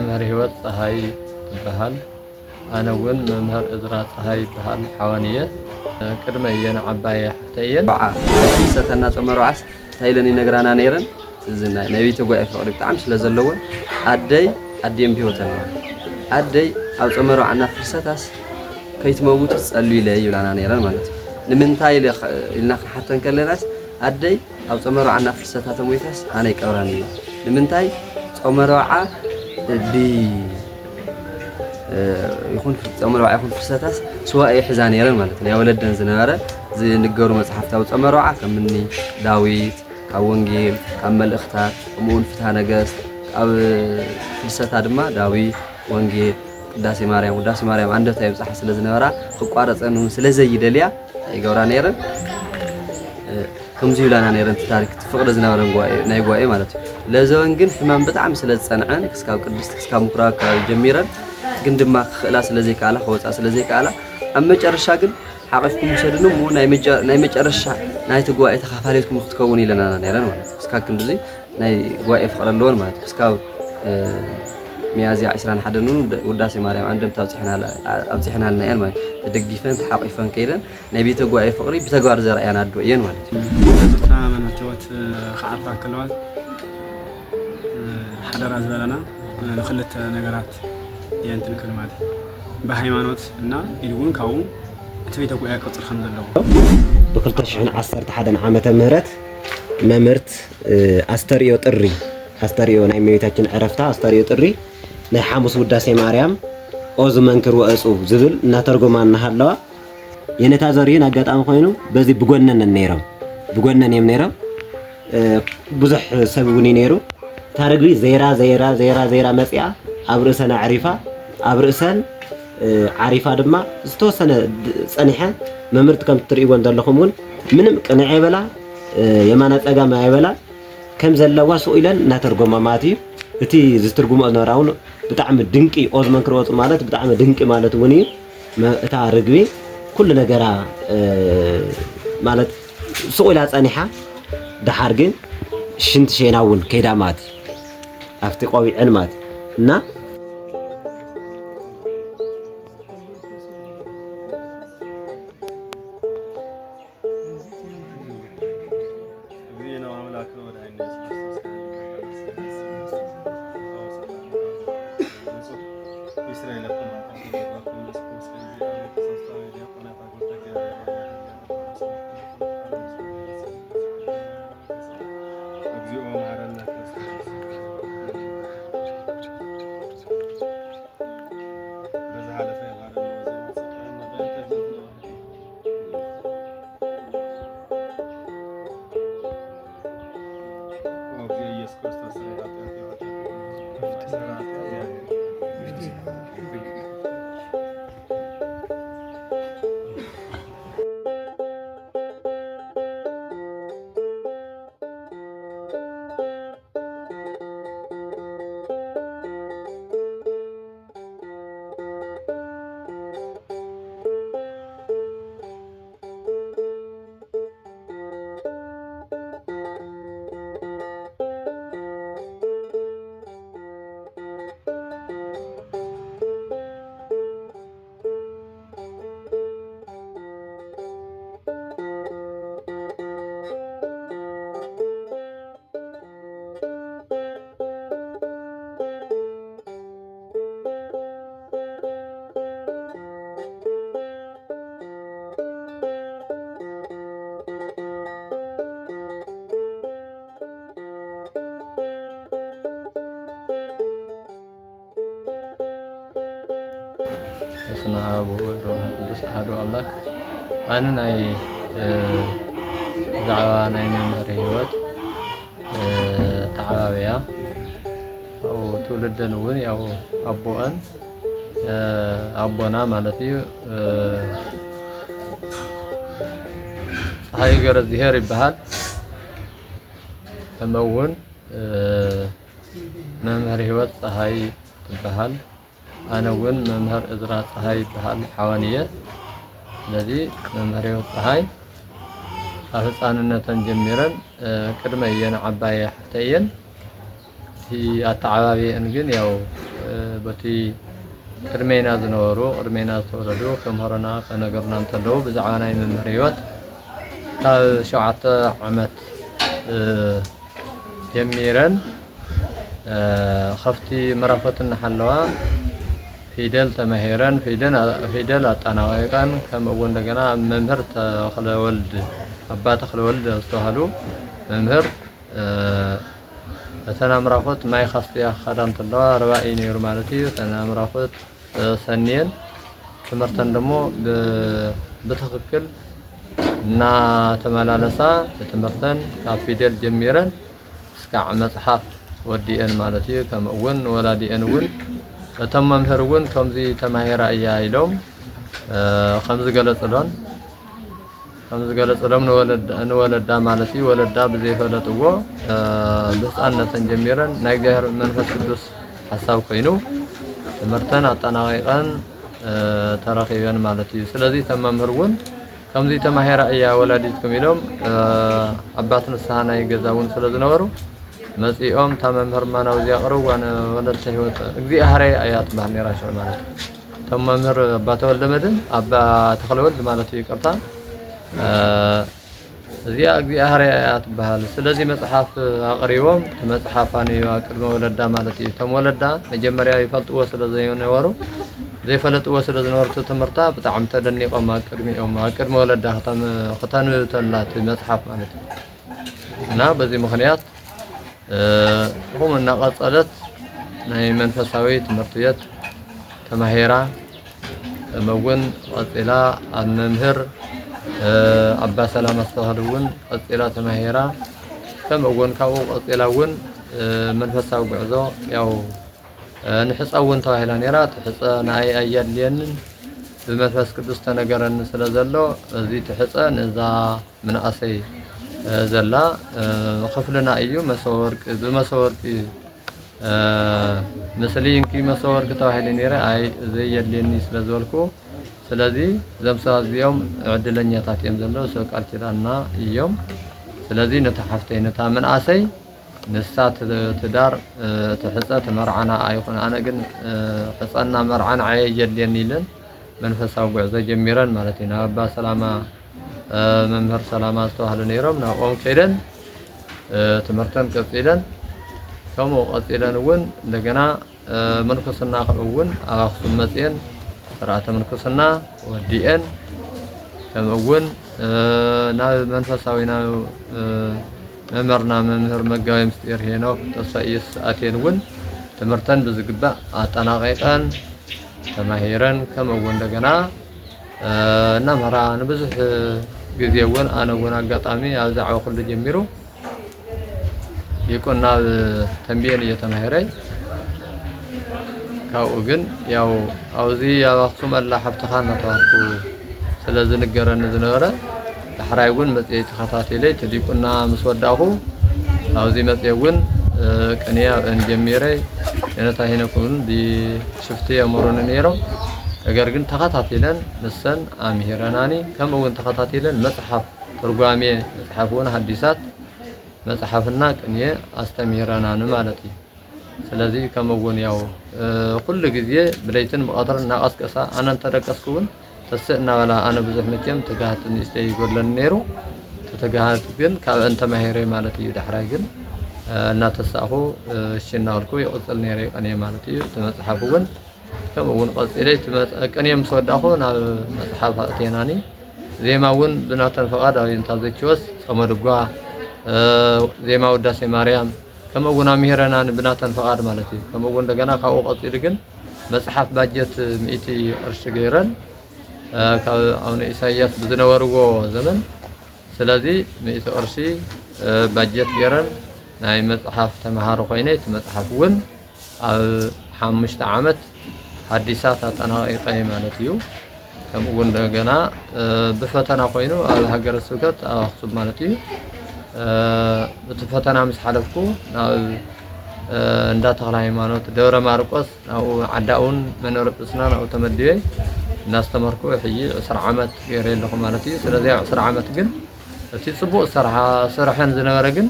መምህር ህይወት ፀሐይ ይበሃል ኣነ እውን መምህር እዝራ ፀሐይ ይበሃል ሓወንየ ቅድመ እየን ዓባየ ሕተየን ሰተና ጾመሮዓስ ታይለን ይነግራና ነይረን እዝና ነቢይ ተጓይ ፍቅሪ በጣም ስለዘለወን ኣደይም ቢሆተን ኣደይ ኣብ ጾመሮዓና ፍልሰታስ ከይትመውት ጸልዩ ኢለ ይብላና ነይረን ማለት ነው ንምንታይ ኢልና ክንሓተን ከለናስ ኣደይ ኣብ ጾመሮዓና ፍልሰታት ሞይታስ ኣነ ይቀብራኒ እዩ ንምንታይ ጾመሮዓ يكون ጾመሮዓ ይኹን ፍልሰታስ ስዋእ ይሕዛ ነይረን ማለት ነው ያወለደን ዝነበረ ዝንገሩ መጽሓፍታዊ ጾመሮዓ ከምኒ ዳዊት ካብ ወንጌል ካብ መልእኽታት ከምኡውን ፍትሐ ነገሥት ኣብ ፍልሰታ ድማ ዳዊት ወንጌል ቅዳሴ ማርያም አንደታ ይብጻሕ ስለ ዝነበራ ክቋረፀን ስለዘይደልያ ይገብራ ነይረን ከምዚ ይብላና ነይረን ታሪክ ፍቅሪ ዝነበረን ናይ ጓኤ ማለት እዩ ለዘወን ግን ሕማም በጣም ስለ ዝጸንዐን ክስካብ ቅድስት ክስካብ ምኩራብ ከባቢ ጀሚረን ግን ድማ ክኽእላ ስለዘይከኣላ ክወፃ ስለዘይከኣላ ኣብ መጨረሻ ግን ሓቂፍኩም ውሰድኑ ሞ ናይ መጨረሻ ናይቲ ጓኤ ተኻፋሊትኩም ክትከውን ኢለና ነይረን ማለት እዩ ክስካብ ክንድዚ ናይ ጓኤ ፍቅሪ ኣለወን ማለት እዩ ክስካብ ሚያዝያ 21 ውዳሴ ማርያም አንደምታ ኣብፅሕና ለና እየን ማለት ተደጊፈን ተሓቂፈን ከይደን ናይ ቤተ ጓኤ ፍቅሪ ብተግባር ዘርአያና ኣዶ እየን ማለት እዩ መንእሰያት ከዓርፋ ከለዋት ሓደራ ዝበለና ንክልተ ነገራት የንትን ክልማት በሃይማኖት እና ኢሉውን ካው እቲ ቤተ ጓኤ ቅፅል ከም ዘለዎ ብ2011 ዓመተ ምህረት መምህርት ኣስተርእዮ ናይ እመቤታችን ዕረፍታ ኣስተርእዮ ጥሪ ናይ ሓሙስ ውዳሴ ማርያም ኦዝ መንክር ወእጹብ ዝብል እናተርጎማና ሃለዋ የነታ ዘሪን አጋጣሚ ኮይኑ በዚ ብጎነን እዮም ነይሮም ብዙሕ ሰብ እውን ነይሩ ታረግቢ ዘይራ መጽያ ኣብ ርእሰን ዓሪፋ ኣብ ርእሰን ዓሪፋ ድማ ዝተወሰነ ጸኒሐ መምህርት ከም ትርእይዎ ዘለኹም እውን ምንም ቅንዕ ይበላ የማና ጸጋም አይበላ ከም ዘለዋ ስኡለን እናተርጎማ ማለት እዩ እቲ ዝትርጉሞ ዝነበራውን ብጣዕሚ ድንቂ ኦዝ መንክር ወእጹብ ማለት ብጣዕሚ ድንቂ ማለት እውን እዩ እታ ርግቢ ኩሉ ነገራ ማለት ስኡላ ጸኒሓ ድሓር ግን ሽንቲ ሸና እውን ከይዳ ማለት ኣብቲ ቆቢዕን ማለት እና በስመ አብ ወወልድ ወመንፈስ ቅዱስ አሐዱ አምላክ ኣነ ናይ ዛዕባ ናይ መምህር ህይወት ተዓባብያ او ትውልደን እውን ያው ኣቦአን ኣቦና ማለት እዩ ፀሓይ ገረዝሄር ይበሃል ከምኡውን መምህር ህይወት ፀሐይ ይበሃል أنا وين ممهر إزراء صحي بحال حوانية الذي ممهر صحي أفضل أننا تنجميرا كرميا عباية حتيا هي التعاوي أنجن يو بتي ቅድሜና ዝነበሩ ቅድሜና ዝተወለዱ ተምሃሮና ከነገሩና እንተለው ብዛዕባ ናይ መምህር ህይወት ካብ 7 ዓመት ጀሚረን ከፍቲ መራፈት እናሓለዋ ፊደል ተማሂረን ፊደል አጣናቀቀን ከምኡ እንደገና መምህር ተኽለወልድ አባ ተኽለወልድ ዝተባሃሉ መምህር ተናምራፎት ማይ ኻስቲያ ኻዳን ተለዋ ረባኢ ነይሩ ማለት እዩ ተናምራፎት ሰኒየን ትምህርተን ደሞ በትክክል እና ተመላለሳ ትምህርተን ካብ ፊደል ጀሚረን እስከ መጽሐፍ ወዲአን ማለት እዩ ከምኡውን ወላዲአን እውን እቶም መምህር እውን ከምዚ ተማሂራ እያ ኢሎም ከምዚ ገለጽሎም ንወለዳ ማለት እዩ ወለዳ ብዘይፈለጥዎ ብህፃንነተን ጀሚረን ናይ እግዚአብሔር መንፈስ ቅዱስ ሓሳብ ኮይኑ ትምህርተን አጠናቂቀን ተረኺበን ማለት እዩ ስለዚ እቶም መምህር እውን ከምዚ ተማሂራ እያ ወላዲትኩም ኢሎም አባት ንስሓ ናይ ገዛ እውን ስለዝነበሩ መጽኦም ተመምህር ማናው ዚያቀሩ ዋና ወለተ ህይወት እግዚአብሔር አያት ባህኔራ ሸው ማለት ተመምህር አባ ተወልደ መድን አባ ተኽለወልድ ማለት ይቅርታ እዚያ እግዚአብሔር አያት ባህል ስለዚህ መጽሐፍ አቅሪቦም መጽሐፋን ቅድመ ወለዳ ማለት እዩ ተመወለዳ መጀመሪያ ይፈልጥዎ ስለዘይነበሩ ዘይፈለጥዎ ስለዝነበሩ ትምህርታ በጣም ተደኒቆም ቅድሚኦም ቅድመ ወለዳ ከተንተላት መጽሐፍ ማለት እና በዚህ ምክንያት هم النقطات ናይ መንፈሳዊ ትምህርት ቤት ተማሂራ መውን ቀጽላ መምህር አባ ሰላም አስተዋህሉን ቀጽላ ተማሂራ ከመውን ካው ቀጽላውን መንፈሳዊ ጉዕዞ ያው ንሕፃውን ተዋሂላ ነራ ትሕፀ ናይ አያድልን በመንፈስ ቅዱስ ተነገረን ስለዘሎ እዚ ትሕፀ ነዛ ምንአሰይ ዘላ خفلنا እዩ መስወርቅ በመስወርቅ መስሊን ኪ መስወርቅ ተዋሂለ ነራ አይ ዘየድልኒ ስለዘልኩ ስለዚ ዘምሳዚዮም ዕድለኛታት እዮም ዘለው ሰቃል ኪዳና እዮም ስለዚ ነተሐፍተይ ነታ ምንአሰይ ንሳት ትዳር ትሕፀት መርዓና አይኹን አነ ግን ሕፀና መርዓና አየድልኒ ኢለን መንፈሳዊ ጉዕዞ ጀሚረን ማለት ነው አባ ሰላማ መምህር ሰላማ አስተዋህሉ ነይሮም ናቆም ከይደን ትምህርተን ቀጽለን ከሞ ቀጽለን እውን እንደገና መንፈስና ከውን አኽሱም መጽየን ስርዓተ መንፈስና ወዲአን ከመውን ናብ መንፈሳዊና መምህርና መምህር መጋቢ ምስጢር ሄኖክ ተስፋኢስ አቴን እውን ትምህርተን ብዝግባእ አጠናቂቀን ተማሂረን ከመውን እንደገና እና መራን ብዙሕ ጊዜውን አነውን አጋጣሚ አብዛው ሁሉ ጀሚሩ ይቆና ተንቢየን እየተማሂረይ ካው ግን ያው አውዚ ያባክሱም አላ ሐብተኻና ተዋርኩ ስለዚህ ንገረን ዝነበረ ተሕራይውን መጽሔት ተኸታተለይ ተዲቁና መስወዳኹ አውዚ መጽየውን ቅንያ እንጀሚረይ የነታ ሄነኩን ቢሽፍቲ አመሩን ነይሮም ነገር ግን ተኸታተለን ንሰን አምሂረናኒ ከምውን ተኸታተለን መጽሐፍ ትርጓሜ መጽሐፉን ሐዲሳት መጽሐፍና ቅንየ አስተምሂረናን ማለት እዩ ስለዚህ ከምውን ያው ሁሉ ጊዜ ብለይትን በቀጥርና አስቀሳ አናን ተደቀስኩን ተስዕና ወላ አነ ብዙሕ መቼም ተጋህትን ይስተይ ይጎለን ነይሩ ተጋህት ግን ካብ እንተ ማሂረ ማለት እዩ ዳሕራይ ግን እና ተሳኹ እሺናልኩ ይቆጽል ነይረ ቅንየ ማለት እዩ ተመጽሐፉን ከምውን ቀጽለይ ቅንየ መስወዳኹ ናብ መጽሐፍ አቴናኒ ዜማውን ብናተን ፈቃድ አብይንታ ዘችወስ ጸመድጓ ዜማ ውዳሴ ማርያም ከምውን አምሂረናን ብናተን ፈቃድ ማለት እዩ ከምውን እንደገና ካው ቀጽል ግን መጽሐፍ ባጀት 100 ቅርሺ ገይረን ካብ አቡነ ኢሳይያስ ብዝነበርዎ ዘመን ስለዚህ 100 ቅርሺ ባጀት ገይረን ናይ መጽሐፍ ተማሃሩ ኮይነይ መጽሐፍውን ኣብ 5 ዓመት ሐዲሳት አጠናቂቀይ ማለት እዩ ከምውን እንደገና በፈተና ኮይኑ ኣብ ሃገረ ስብከት አኽሱም ማለት እዩ በፈተና መስሐለፍኩ ናብ እንዳ ተክለ ሃይማኖት ደብረ ማርቆስ ናው ዓዳውን መንርጵስና ናው ተመድየ እናስተመርኩ ሕጂ 10 ዓመት ገይረለኹ ማለት እዩ ስለዚህ 10 ዓመት ግን እቲ ጽቡቕ ስራሕን ዝነበረ ግን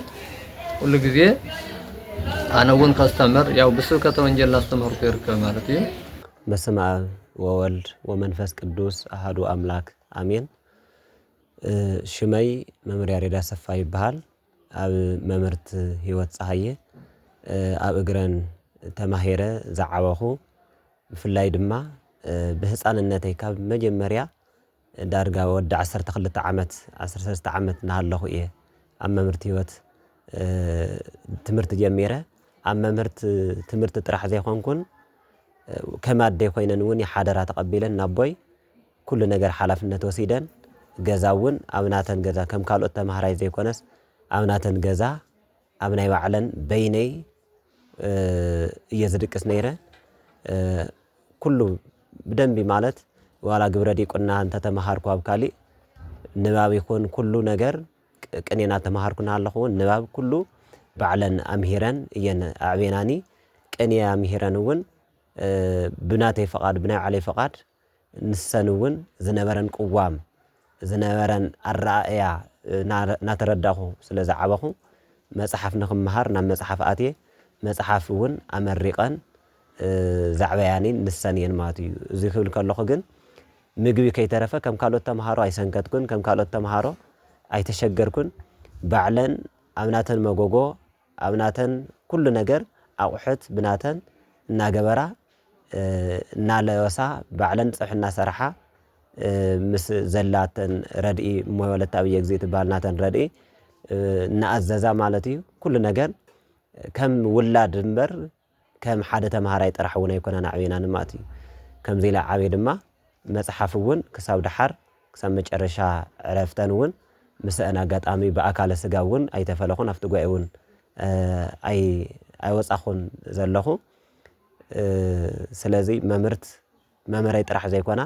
ሁሉ ጊዜ أنا وين كاستمر ياو بسبكة وانجيل استمر كيرك مالتي በስመ አብ ወወልድ ወመንፈስ ቅዱስ አሐዱ አምላክ አሜን። ሽመይ መምህር ያሬድ አሰፋ ይባሃል። ኣብ መምህርት ህይወት ፀሃየ ኣብ እግረን ተማሂረ ዝዓበኹ ብፍላይ ድማ ብህፃንነተይ ካብ መጀመርያ ዳርጋ ወዲ 12 ዓመት 13 ዓመት እናሃለኹ እየ ኣብ መምህርት ህይወት ትምህርቲ ጀሚረ ኣብ መምህርት ትምህርቲ ጥራሕ ዘይኮንኩን ከማደይ ኮይነን እውን የሓደራ ተቀቢለን ናቦይ ኩሉ ነገር ሓላፍነት ወሲደን ገዛውን ኣብናተን ገዛ ከም ካልኦት ተማሃራይ ዘይኮነስ ኣብናተን ገዛ ኣብ ናይ ባዕለን በይነይ እየዝድቅስ ነይረ ኩሉ ብደንቢ ማለት ዋላ ግብረ ዲቁና እንተ ተማሃርኩ ኣብ ካሊእ ንባብ ይኹን ኩሉ ነገር ቅኔና ተማሃርኩና ኣለኹ ንባብ ኩሉ ባዕለን ኣምሂረን እየን ኣዕቤናኒ ቅኔ ኣምሂረን እውን ብናተይ ፈቃድ ብናይ ዓለይ ፈቃድ ንሰን እውን ዝነበረን ቅዋም ዝነበረን ኣረኣእያ ናተረዳኹ ስለ ዝዓበኹ መፅሓፍ ንኽምሃር ናብ መፅሓፍ ኣትየ መፅሓፍ እውን ኣመሪቐን ዛዕበያኒ ንሰን እየን ማለት እዩ። እዚ ክብል ከለኹ ግን ምግቢ ከይተረፈ ከም ካልኦት ተምሃሮ ኣይሰንከትኩን ከም ካልኦት ተምሃሮ ኣይተሸገርኩን ባዕለን ኣብናተን መጎጎ ኣብናተን ኩሉ ነገር ኣቑሑት ብናተን እናገበራ እናለወሳ ባዕለን ፀብሕና ሰርሓ ምስ ዘላተን ረድኢ እሞይ ወለተ ኣብየ ግዜ ትበሃል ናተን ረድኢ እናኣዘዛ ማለት እዩ። ኩሉ ነገር ከም ውላድ እምበር ከም ሓደ ተምሃራይ ጥራሕ እውን ኣይኮነን ኣዕቤናኒ ማለት እዩ። ከምዚ ኢላ ዓብየ ድማ መፅሓፍ እውን ክሳብ ድሓር ክሳብ መጨረሻ ዕረፍተን እውን ምስአን ኣጋጣሚ ብኣካለ ስጋ እውን ኣይተፈለኹን ኣብቲ ጉባኤ እውን ኣይወፃኹን ዘለኹ። ስለዚ መምህርት መምህረይ ጥራሕ ዘይኮና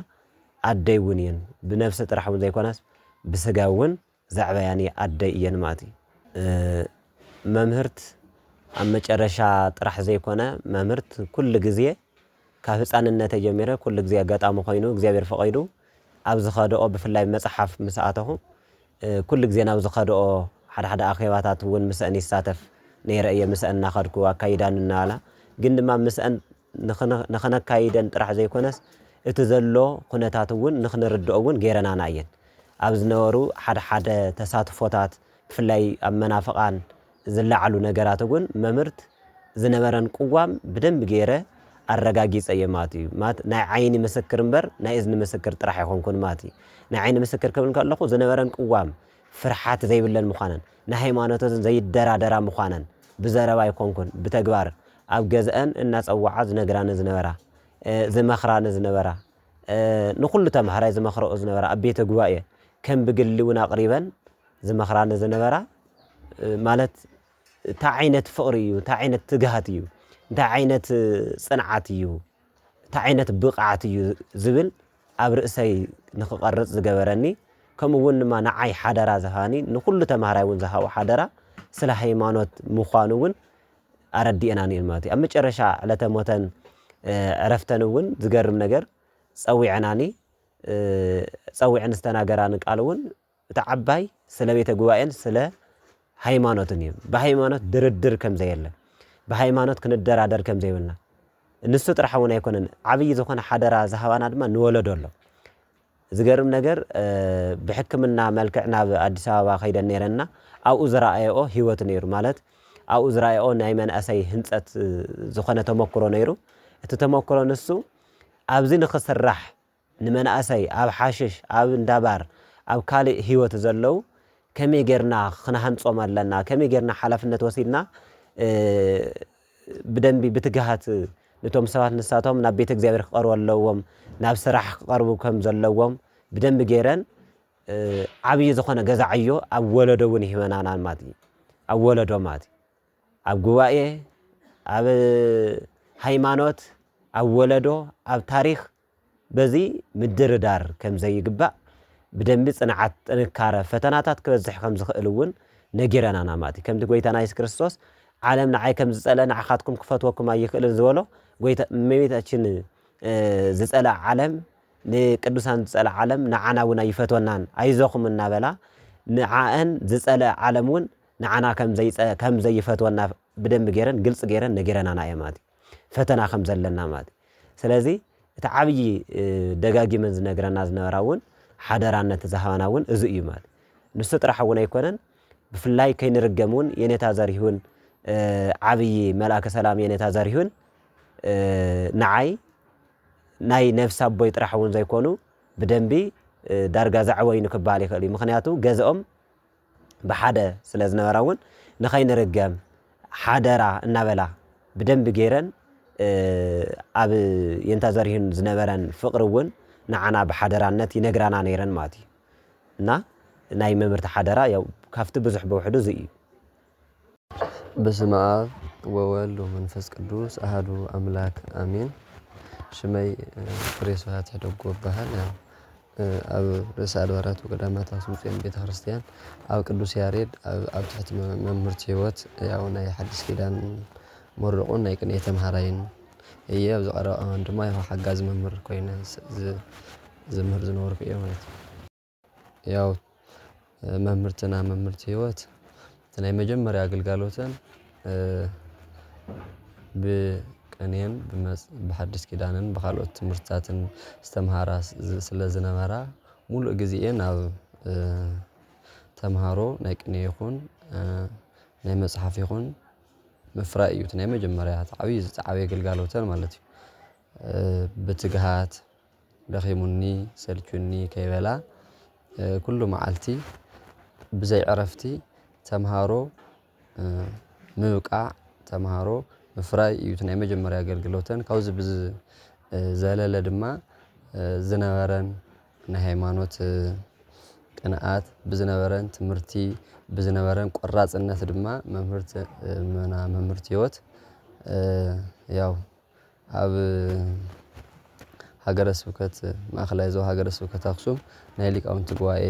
ኣደይ እውን እየን ብነፍሲ ጥራሕ እውን ዘይኮናስ ብስጋ እውን ዛዕበያኒ ኣደይ እየን ማለት እዩ። መምህርት ኣብ መጨረሻ ጥራሕ ዘይኮነ መምህርት ኩሉ ግዜ ካብ ህፃንነተይ ጀሚረ ኩሉ ግዜ ኣጋጣሚ ኮይኑ እግዚኣብሔር ፈቒዱ ኣብ ዝኸደኦ ብፍላይ መፅሓፍ ምስ ኣተኹ ኩሉ ግዜ ናብ ዝኸደኦ ሓደ ኣኼባታት እውን ምስአን ይሳተፍ ነይረ እየ። ምስአን እናኸድኩ ኣካይዳን እናበላ ግን ድማ ምስአን ንኽነካይደን ጥራሕ ዘይኮነስ እቲ ዘሎ ኩነታት እውን ንኽንርድኦ እውን ገይረናና እየን። ኣብ ዝነበሩ ሓደ ተሳትፎታት ብፍላይ ኣብ መናፍቓን ዝለዓሉ ነገራት እውን መምህርት ዝነበረን ቅዋም ብደንቢ ገይረ ኣረጋጊፀ እየ ማለት እዩ። ናይ ዓይኒ ምስክር እምበር ናይ እዝኒ ምስክር ጥራሕ ኣይኮንኩን ማለት እዩ። ናይ ዓይኒ ምስክር ክብል ከለኹ ዝነበረን ቅዋም ፍርሓት ዘይብለን ምዃነን ንሃይማኖትን ዘይደራደራ ምዃነን ብዘረባ ኣይኮንኩን ብተግባር ኣብ ገዝአን እናፀዋዓ ዝነግራነ ዝነበራ ዝመኽራነ ዝነበራ ንኩሉ ተምሃራይ ዝመኽረኦ ዝነበራ ኣብ ቤተ ጉባኤ ከም ብግሊ እውን ኣቕሪበን ዝመኽራነ ዝነበራ ማለት እንታይ ዓይነት ፍቕሪ እዩ እንታይ ዓይነት ትግሃት እዩ እንታይ ዓይነት ፅንዓት እዩ እንታይ ዓይነት ብቕዓት እዩ ዝብል ኣብ ርእሰይ ንኽቐርፅ ዝገበረኒ ከምኡ እውን ድማ ንዓይ ሓደራ ዝሃኒ ንኩሉ ተምሃራይ እውን ዝሃቦ ሓደራ ስለ ሃይማኖት ምዃኑ እውን ኣረዲአናኒ እየን ማለት እዩ። ኣብ መጨረሻ ዕለተ ሞተን ዕረፍተን እውን ዝገርም ነገር ፀዊዕናኒ ፀዊዕን ዝተናገራኒ ቃል እውን እቲ ዓባይ ስለ ቤተ ጉባኤን ስለ ሃይማኖትን እዩ። ብሃይማኖት ድርድር ከም ዘየለ ብሃይማኖት ክንደራደር ከም ዘይብልና ንሱ ጥራሕ እውን ኣይኮነን ዓብይ ዝኾነ ሓደራ ዝሃባና ድማ ንወለዶ ኣሎ። ዝገርም ነገር ብሕክምና መልክዕ ናብ ኣዲስ ኣበባ ከይደን ነይረና ኣብኡ ዝረኣየኦ ሂወት ነይሩ ማለት ኣብኡ ዝረኣየኦ ናይ መንእሰይ ህንፀት ዝኾነ ተመክሮ ነይሩ። እቲ ተመክሮ ንሱ ኣብዚ ንኽስራሕ ንመንእሰይ ኣብ ሓሽሽ ኣብ እንዳባር ኣብ ካልእ ሂወት ዘለው ከመይ ጌርና ክነሃንፆም ኣለና ከመይ ጌርና ሓላፍነት ወሲድና ብደንቢ ብትግሃት ነቶም ሰባት ንሳቶም ናብ ቤተ እግዚኣብሔር ክቐርቡ ኣለዎም ናብ ስራሕ ክቐርቡ ከም ዘለዎም ብደንቢ ጌረን ዓብይ ዝኾነ ገዛ ዕዮ ኣብ ወለዶ እውን ይህበናና ማለት እዩ። ኣብ ወለዶ ማለት እዩ ኣብ ጉባኤ ኣብ ሃይማኖት ኣብ ወለዶ ኣብ ታሪክ በዚ ምድርዳር ከም ዘይግባእ ብደንቢ ፅንዓት ጥንካረ ፈተናታት ክበዝሕ ከም ዝኽእል እውን ነጊረናና ማለት እዩ። ከምቲ ጎይታና ኢየሱስ ክርስቶስ ዓለም ንዓይ ከም ዝፀልአ ንዓኻትኩም ክፈትወኩም ኣይክእልን ዝበሎ ጎይታ እመቤታችን ዝፀልአ ዓለም ንቅዱሳን ዝፀልአ ዓለም ንዓና እውን ኣይፈትወናን ኣይዞኹም እናበላ ንዓአን ዝፀልአ ዓለም እውን ንዓና ከም ዘይፈትወና بدم جيران قلص جيران نجيران أنا أياماتي فتنا خمسة لنا مات سلازي تعبي دقاقي من نجران ناس نراون حدران تزهاناون إزقي مات نستطرح حونا يكونن بفلاي كين رجمون ينتازريهون عبي ملاك سلام ينتازريهون نعي ناي نفس أبوي ترحون زي كونو بدنبي درجة زعوين كبالي خلي مخنياتو جزءهم بحدا سلازنا راون نخين رجام حدرا النبلا بدنبي جيران أب ينتظرهن زنبران فقرون نعنا بحدرانات ينقرانا نيران ماتي ناي ممرت حدرا يو كافت بزح بوحدو زي بسم الله وولد ومنفس قدوس أحد أملاك آمين شمي فريسو هات حدوقو بهال أو رسالة ورات وقدامات أسمسين بيت خريستيان أو قدوس ياريد أو تحت ممرتي وات يو ناي حدث كدان مرقون نايكن يتمهارين هي بزقراء عندما يهو حقاز ممر كوينة زمهر زنور في إيوانت يو ممرتنا ممرتي وات تناي مجمّر ياقل قالوتن بكنين بحدث كدانن بخالوت مرتاتن استمهارا سلازنا مرا مولو جزئين أو تمهارو نايكني يخون ناي مصحف يخون مفرائي وتناي مجمّر تعوي قلقالوتن مالتي بتقهات دخيموني سلكوني كيبلا كله معالتي بزي عرفتي تمهارو موقع تمهارو مفراي يوتناي مجمّريا አገልግሎተን ካውዝ ብዝ ዘለለ ድማ ዝነበረን ናይ ሃይማኖት ቅንዓት ብዝነበረን ትምርቲ ብዝነበረን ቆራጽነት ድማ መምህርት ህይወት ያው ኣብ ሃገረ ስብከት ማእከላይ ዞባ ሃገረ ስብከት አክሱም ናይ ሊቃውንቲ ጉባኤ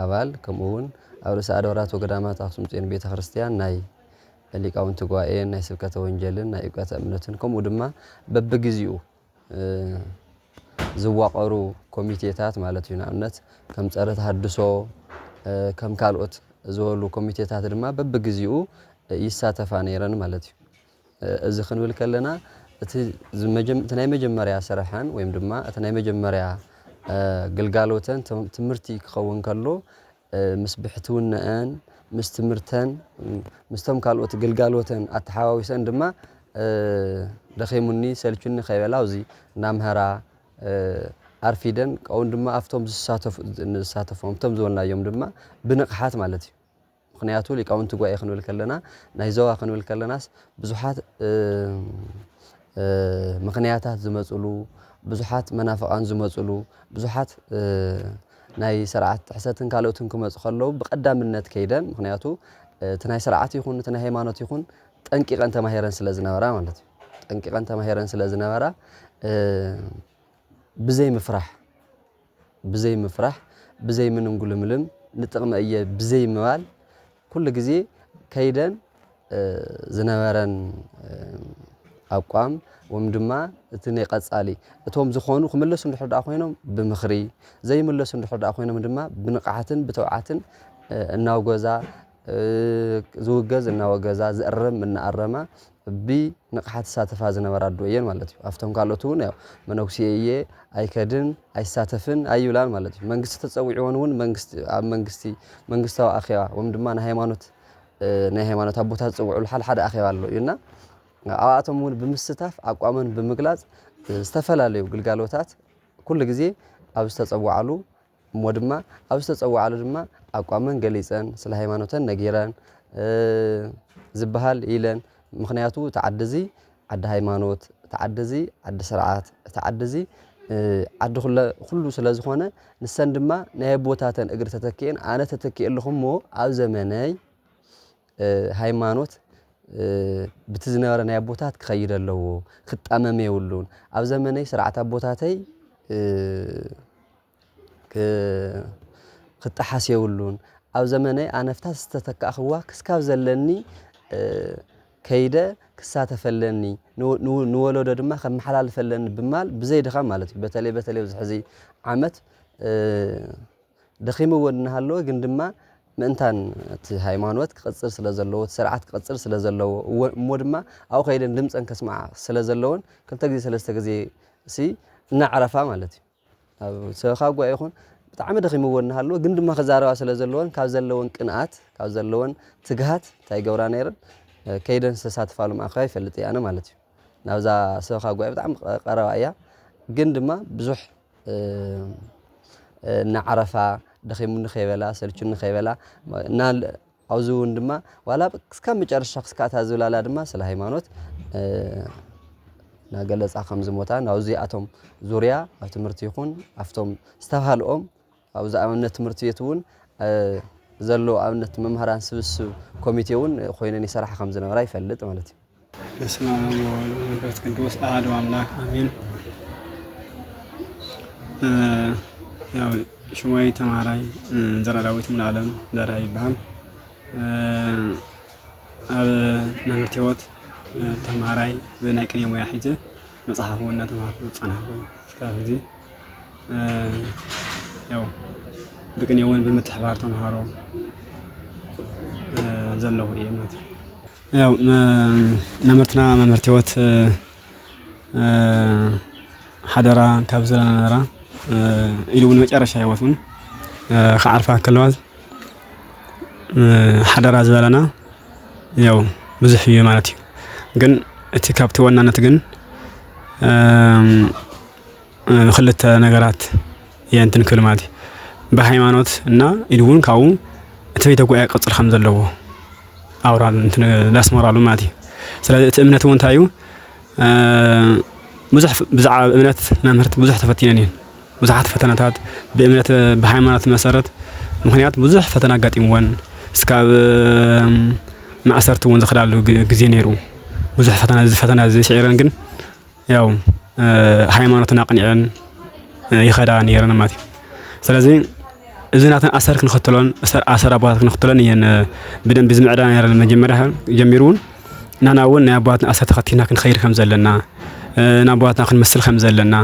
አባል ከምኡውን ኣብ ርእሰ ኣድባራት ወገዳማት አክሱም ጽዮን ቤተ ክርስቲያን ናይ ሊቃውንቲ ጉባኤ ናይ ስብከተ ወንጌልን ናይ እውቀተ እምነትን ከምኡ ድማ በብግዚኡ ዝዋቀሩ ኮሚቴታት ማለት እዩ ንኣብነት ከም ፀረ ተሐድሶ ከም ካልኦት ዝበሉ ኮሚቴታት ድማ በብግዚኡ ይሳተፋ ነይረን ማለት እዩ እዚ ክንብል ከለና እቲ ናይ መጀመርያ ስራሕን ወይም ድማ እቲ ናይ መጀመርያ ግልጋሎተን ትምህርቲ ክኸውን ከሎ ምስ ብሕትውነአን ምስ ትምህርተን ምስቶም ካልኦት ግልጋሎተን ኣተሓዋዊሰን ድማ ደኺሙኒ ሰልቹኒ ከይበላ እዚ ናምህራ ኣርፊደን ቀውን ድማ ኣፍቶም ዝሳተፎም ቶም ዝወልናዮም ድማ ብንቕሓት ማለት እዩ ምክንያቱ ሊቃውንቲ ጉባኤ ክንብል ከለና ናይ ዞባ ክንብል ከለናስ ብዙሓት ምክንያታት ዝመጽሉ ብዙሓት መናፍቃን ዝመጽሉ ብዙሓት ናይ ስርዓት ሕሰትን ካልኦትን ክመጽ ከለው ብቀዳምነት ከይደን ምክንያቱ እቲ ናይ ስርዓት ይኹን እቲ ናይ ሃይማኖት ይኹን ጠንቂቀን ተማሂረን ስለዝነበራ ማለት እዩ ጠንቂቀን ተማሂረን ስለዝነበራ ብዘይ ምፍራሕ ብዘይ ምንንጉልምልም ንጥቕመ እየ ብዘይ ምባል ኩሉ ግዜ ከይደን ዝነበረን ኣቋም ወም ድማ እቲ ናይ ቀጻሊ እቶም ዝኾኑ ክምለሱ እንድሕር ዳኣ ኮይኖም ብምኽሪ ዘይምለሱ እንድሕር ዳኣ ኮይኖም ድማ ብንቕሓትን ብተውዓትን እናወገዛ ዝውገዝ እናወገዛ ዝእረም እናኣረማ ብንቕሓት ሳተፋ ዝነበራ ዶ እየን ማለት እዩ ኣፍቶም ካልኦት እውን ያው መነኩሴ እየ ኣይከድን ኣይሳተፍን ኣይብላን ማለት እዩ መንግስቲ ተፀዊዕዎን እውን ኣብ መንግስታዊ ኣኼባ ወም ድማ ናይ ሃይማኖት ኣቦታት ዝፅውዕሉ ሓደ ኣኼባ ኣሎ እዩና ኣብኣቶም እውን ብምስታፍ ኣቋመን ብምግላጽ ዝተፈላለዩ ግልጋሎታት ኩሉ ግዜ ኣብ ዝተፀዋዓሉ እሞ ድማ ኣብ ዝተፀዋዓሉ ድማ ኣቋመን ገሊፀን ስለ ሃይማኖተን ነጊረን ዝበሃል ኢለን ምክንያቱ ተዓድዚ ዓዲ ሃይማኖት ተዓድዚ ዓዲ ስርዓት ተዓድዚ ዓዲ ኩሉ ስለ ዝኾነ ንሰን ድማ ናይ ኣቦታተን እግሪ ተተኪአን ኣነ ተተኪእ ኣለኹሞ ኣብ ዘመነይ ሃይማኖት بت ዝነበረ ናይ ኣቦታት ክኸይድ ኣለዎ ክጣመም የብሉን ኣብ ዘመነይ ስርዓት ኣቦታተይ ክጣሓስ የብሉን ኣብ ዘመነይ ኣነፍታት ዝተተካኽዋ ክስካብ ዘለኒ ከይደ ክሳተፈለኒ ንወለዶ ድማ ከመሓላልፈለኒ ብማል ብዘይ ድኻም ማለት እዩ በተለይ ኣብዚ ሕዚ ዓመት ደኺምዎ እናሃለወ ግን ድማ ምእንታን እቲ ሃይማኖት ክቅጽል ስለ ዘለዎ ስርዓት ክቅጽል ስለ ዘለዎ እሞ ድማ ኣብ ከይደን ድምፀን ከስማዕ ስለ ዘለዎን ክልተ ግዜ ሰለስተ ግዜ እሲ እናዓረፋ ማለት እዩ ኣብ ሰኻ ጓ ይኹን ብጣዕሚ ደኺምዎ እናሃለዎ ግን ድማ ከዛረባ ስለ ዘለዎን ካብ ዘለዎን ቅንኣት ካብ ዘለዎን ትግሃት እንታይ ገብራ ነይረን ከይደን ዝተሳትፋሉ ማእኸል ይፈልጥ እየ ኣነ ማለት እዩ ናብዛ ሰኻ ጓ ብጣዕሚ ቀረባ እያ ግን ድማ ብዙሕ እናዓረፋ ደኺሙኒ ከይበላ ሰልቹኒ ከይበላ እና ኣብዚ እውን ድማ ዋላ ክስካብ መጨረሻ ክስካታ ዝብላላ ድማ ስለ ሃይማኖት ናገለጻ ከም ዝሞታ ናብዚኣቶም ዙርያ ኣብ ትምህርቲ ይኹን ኣብቶም ዝተባሃልኦም ኣብዚ ኣብነት ትምህርቲ ቤት እውን ዘሎ ኣብነት መምህራን ስብስብ ኮሚቴ እውን ኮይነን ይሰርሓ ከም ዝነበራ ይፈልጥ ማለት እዩ በስመ አብ ወወልድ ወመንፈስ ቅዱስ አሐዱ አምላክ አሜን ያው ሽሞይ ተማራይ ዘራዳዊት ሙሉዓለም ዘራ ይባሃል ኣብ መምህርት ህይወት ተማራይ በናይ ቅኔ ሙያ ሒዘ መጽሐፍ ወና ተማርኩ ጻናሁ እስካብ ጊዜ ያው ብቅኔ እውን ብምትሕባር ተማሃሮ ዘለሁ እየ ማለት ያው መምህርትና መምህርት ህይወት ሓደራ ካብ ዘለናራ ኢሉ እውን መጨረሻ ህይወቱን ከዓርፋ ከለዋዝ ሓደራ ዝበለና ያው ብዙሕ እዩ ማለት እዩ ግን እቲ ካብቲ ወናነት ግን ክልተ ነገራት የንትን ክል ማለት በሃይማኖት እና ኢሉ እውን ካብኡ እቲ ቤተ ጉባኤ ቅጽል ከም ዘለዎ ኣውራል እንትን ዳስመራሉ ማለት እዩ ስለዚ እቲ እምነት እውን እንታይ እዩ ብዙሕ ብዛዕባ እምነት መምህርት ብዙሕ ተፈቲነን እየን ብዙሓት ፈተናታት በእምነት በሃይማኖት መሰረት ምክንያት ብዙሕ ፈተና ኣጋጢምወን እስካብ ማእሰርቲ እውን ዝኽዳሉ ግዜ ነይሩ ብዙሕ ፈተና ዝስዒረን ግን ያው ሃይማኖትና ቅንዕን ይኸዳ ነይረን ማለት እዩ ስለዚ እዚ ናተን ኣሰር ክንኽተሎን ኣሰር ኣቦታት ክንኽተሎን እየን ብደንብ ዝምዕዳ ነይረን መጀመርያ ጀሚሩን ናና እውን ናይ ኣቦታትና ኣሰር ተኸቲልና ክንኸይድ ከም ዘለና ናቦታትና ክንመስል ከም ዘለና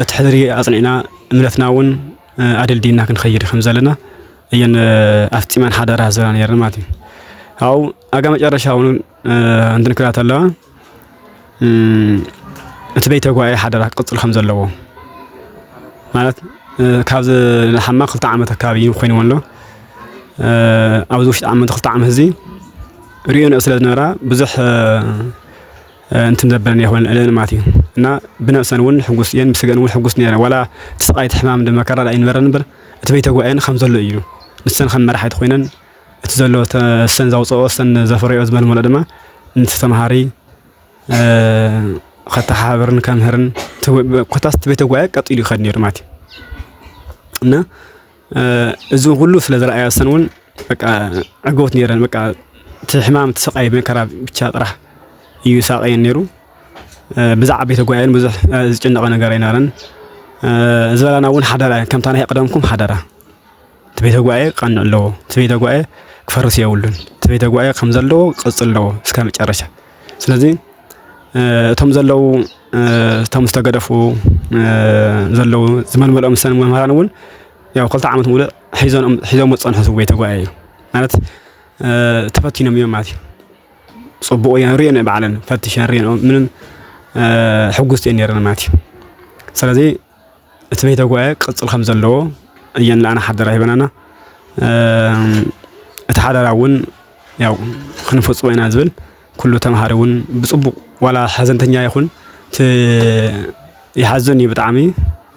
እቲ ሕድሪ ኣጽኒዕና እምነትና እውን ኣደልዲና ክንኸይድ ከም ዘለና እየን ኣፍጢመን ሓደራ ዝብላ ነይረን ማለት እዩ ኣው ኣጋ መጨረሻ እውን እንትንክላት ኣለዋ እቲ ቤተ ጉባኤ ሓደራ ክቅጽል ከም ዘለዎ ማለት ካብዚ ሓማ 2 ዓመት ኣካባቢ ኮይኑ ኣሎ ኣብዚ ውሽጢ ዓመት 2 ዓመት እዚ ሪኦን ስለ ዝነበራ ብዙሕ እንትን ዘበለን ይሆን ለና ማለት እዩ እና ብነፍሰን እውን ሕጉስ እየን ብስገን እውን ሕጉስ ነይረን ዋላ ተስቃይት ሕማም ደመከራ ላይ ነበረን ነበር እቲ ቤተ ጉባኤን ከም ዘሎ እዩ ንሰን ከም መራሒት ኮይነን እቲ ዘሎ ተሰን ዘውፅኦ ሰን ዘፍረዮ ዝመልመሎ ድማንቲ ተማሃሪ ከተሓብርን ከምህርን ኮታስ ቤተ ጉባኤ ቀጢሉ ይኸድ ነይሩ ማለት እዩ እና እዚ ሁሉ ስለ ዝረኣያ ሰን እውን በቃ ዕጎት ነይረን በቃ እቲ ሕማም ተስቃይ መከራ ብቻ ጥራሕ እዩ ሳቀየን ነይሩ ብዛዕባ ቤተ ጉባኤን ብዙሕ ዝጭነቐ ነገር ኣይነበረን ዝበላና እውን ሓደራ ከምታ ናይ ቀደምኩም ሓደራ እቲ ቤተ ጉባኤ ቀንዕ ኣለዎ እቲ ቤተ ጉባኤ ክፈርስ የብሉን እቲ ቤተ ጉባኤ ከም ዘለዎ ቅጽል ኣለዎ እስከ መጨረሻ ስለዚ እቶም ዘለው እቶም ዝተገደፉ ዘለው ዝመልመሎም ሰን መምህራን እውን ያው 2 ዓመት ሙሉእ ሒዞም ፀንሑ ቤተ ጉባኤ እዩ ማለት ተፈቲኖም እዮም ማለት እዩ ጽቡቕ የንሪአን በዓለን ፈትሸን ሪአን ምንም ሕጉስቲ ነይረን ማለት እዩ ስለዚ እቲ ቤተ ጉባኤ ቅጽል ከም ዘለዎ እየን ለኣና ሓደራ ይበናና እቲ ሓደራ እውን ያው ክንፈጽሞ ኢና ዝብል ኩሉ ተማሃሪ እውን ብጽቡቕ ዋላ ሓዘንተኛ ይኹን ይሓዝን እዩ ብጣዕሚ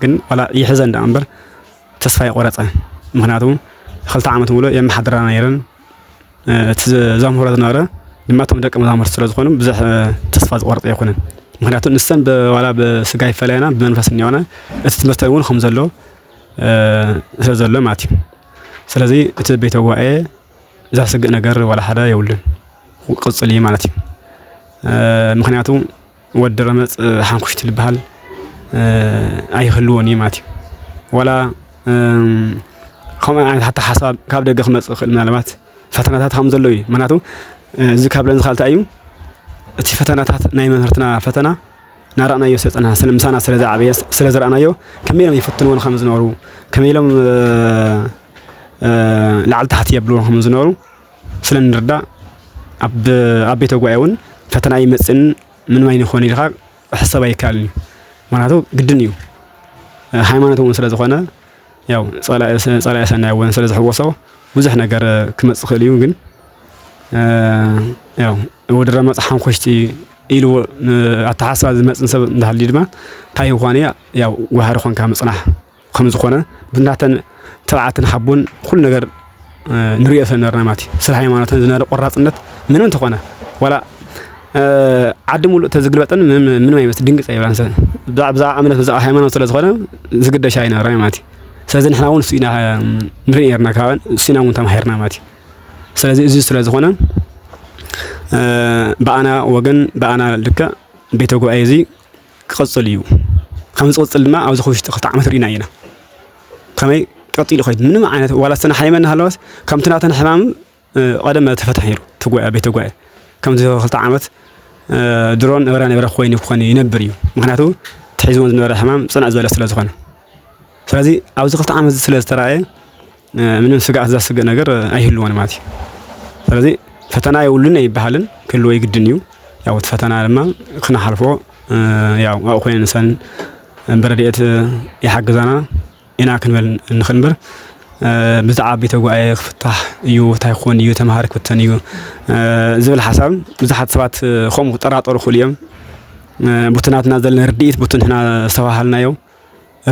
ግን ዋላ ይሕዘን ዳ እምበር ተስፋ ይቆረፀ ምክንያቱ 2 ዓመት ሙሉእ የመሓደራና ነይረን እቲ ዘምህሮ ዝነበረ ድማ እቶም ደቂ መዛሙርቲ ስለ ዝኾኑ ብዙሕ ተስፋ ዝቆርፀ ኣይኮነን ምክንያቱ ንሰን ዋላ ብስጋ ይፈለየና ብመንፈስ እኒአውና እቲ ትምህርቲ እውን ከም ዘሎ ስለ ዘሎ ማለት እዩ ስለዚ እቲ ቤተ ጉባኤ ዘስግእ ነገር ዋላ ሓደ የብሉን ቅጽል እዩ ማለት እዩ ምክንያቱ ወዲ ረመፅ ሓንኩሽቲ ዝበሃል ኣይህልዎን እዩ ማለት እዩ ዋላ ከምኡ ዓይነት ሓታ ሓሳብ ካብ ደገ ክመፅእ ክእል ምናልባት ፈተናታት ከም ዘሎ እዩ ምክንያቱ እዚ ካብለን ዝኻልታ እዩ እቲ ፈተናታት ናይ መምህርትና ፈተና ናራእናዮ ሰፀና ስለምሳና ስለዝዓበየ ስለዝረኣናዮ ከመይ ኢሎም ይፈትንዎን ከም ዝነበሩ ከመይ ኢሎም لعل تحت يبلونهم زنورو سلن نردا أب بيت قويون فتنا يمسن من وين يخوني لها حسب يكالني معناته قدنيو ሃይማኖት ወንስለ ዝኾነ ያው ጸላ ያሰና ወንስለ ዝሕወሰው ብዙሕ ነገር ክመጽ ኸልዩ ግን ያው ወደረ መጽሐን ኮሽቲ ኢሉ አተሐሳብ ዝመጽን ሰብ እንዳህሊ ድማ ታይ ኾነ ያው ወሃር ኾንካ መጽናሕ ከም ዝኾነ ብናተን ተባዓትን ሓቡን ኩሉ ነገር ንሪኦ ሰነርና ማቲ ስለ ሃይማኖትን ዝነረ ቆራጽነት ምንም ተኾነ ወላ ዓዲ ሙሉእ ተዝግልበጠን ምንም አይመስል ድንግጽ አይብላንሰ ብዛ እምነት ብዛ ሃይማኖት ስለ ዝኾነ ዝግደሽ አይነራ ማቲ ስለዚህ ንሕና እውን ሲና ንሪኤርና ካበን ሲና እውን ተማሂርና ማቲ ስለዚህ እዚ ስለ ዝኾነ በአና ወገን በአና ልከ ቤተ ጉባኤ እዚ ክቕጽል እዩ ከም ዝቕጽል ድማ ኣብዚ ኽውሽጢ ክልተ ዓመት ርኢና ኢና ከመይ ቀጢሉ ኸይድ ምንም ዓይነት ዋላ ሰነ ሃይመን ሃለዋስ ከምቲ ናተን ሕማም ቀደም ተፈታሒሩ ትጓ ቤተ ጉባኤ ከምዚ ክልተ ዓመት ድሮን ነብራ ኮይኑ ክኾን ይነብር እዩ ምክንያቱ ትሒዝዎን ዝነበረ ሕማም ጽንዕ ዝበለ ስለ ዝኾነ ስለዚ ኣብዚ ክልተ ዓመት ስለ ዝተረኣየ ምንም ስጋኣት ዘስግእ ነገር ኣይህልዎን ማለት እዩ ስለዚ ፈተና የውልን ኣይበሃልን ክህልዎ ይግድን እዩ ያው እቲ ፈተና ድማ ክነሓልፎ ያው ኣብኡ ኮይነ ሰን በረድኤት ይሓግዛና ኢና ክንብል ንኽንበር ብዛዕባ ቤተ ጉባኤ ክፍታሕ እዩ እንታይ ክኾን እዩ ተምሃር ክፍተን እዩ ዝብል ሓሳብ ብዙሓት ሰባት ከምኡ ክጠራጠሩ ክእሉ እዮም ቡትናትና ዘለና ርድኢት ቡትን ንሕና ዝተባሃልናዮ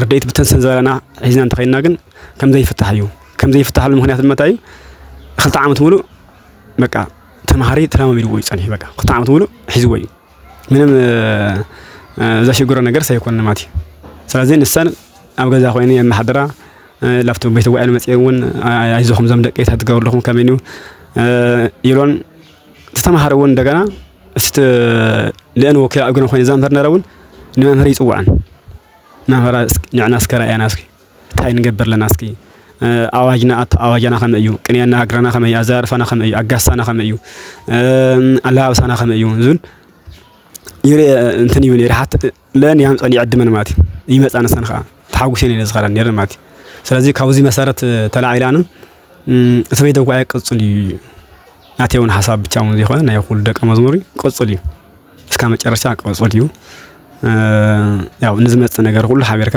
ርድኢት ቡትን ስለ ዝበለና ሒዝና እንተኸይድና ግን ከምዘይፍታሕ እዩ ከምዘይፍታሕሉ ምክንያት ንምንታይ እዩ ክልተ ዓመት ሙሉእ በቃ ተምሃሪ ተለማሚድዎ እዩ ፀኒሑ በቃ ክልተ ዓመት ሙሉእ ሒዝዎ እዩ ምንም ዘሽግሮ ነገር ሰይኮነ ማለት እዩ ስለዚ ንሰን ኣብ ገዛ ኮይኑ የመሓደራ ላፍቶ ቤተ ጉባኤ መጽእ እውን አይዞኹም ዘም ደቀይታ ትገብርለኹም ከመይ እዩ ኢሎን ተተማሃረ እውን እንደገና እስቲ ለአን ወኪል አግነ ኮይኑ ዘምር ነረውን ንመምህር ይጽዋዕን መምህር ንዕና እስከራያና እስኪ ታይ ንገብር ለና እስኪ አዋጅና ከመይ እዩ ቅንያና አግረና ከመይ እዩ አዛርፋና ከመይ እዩ አጋሳና ከመይ እዩ አላብሳና ከመይ እዩ ዝን ይሪ እንትን ይብን ይራሓት ለን ያምፀን ይዕድመን ማለት ይመጻና ሰንኻ ተሓጉሽን ይዝኸራን ነር ማለት ስለዚህ ካብዚ መሰረት ተላዒላና እቲ ቤተ ጉባኤ ቅጽል እዩ ናተውን ሐሳብ ብቻውን ዘይኾነ ናይ ኩሉ ደቀ መዝሙር ቅጽል እዩ እስከ መጨረሻ ቅጽል እዩ ያው ንዝመጽ ነገር ሁሉ ሓቢርካ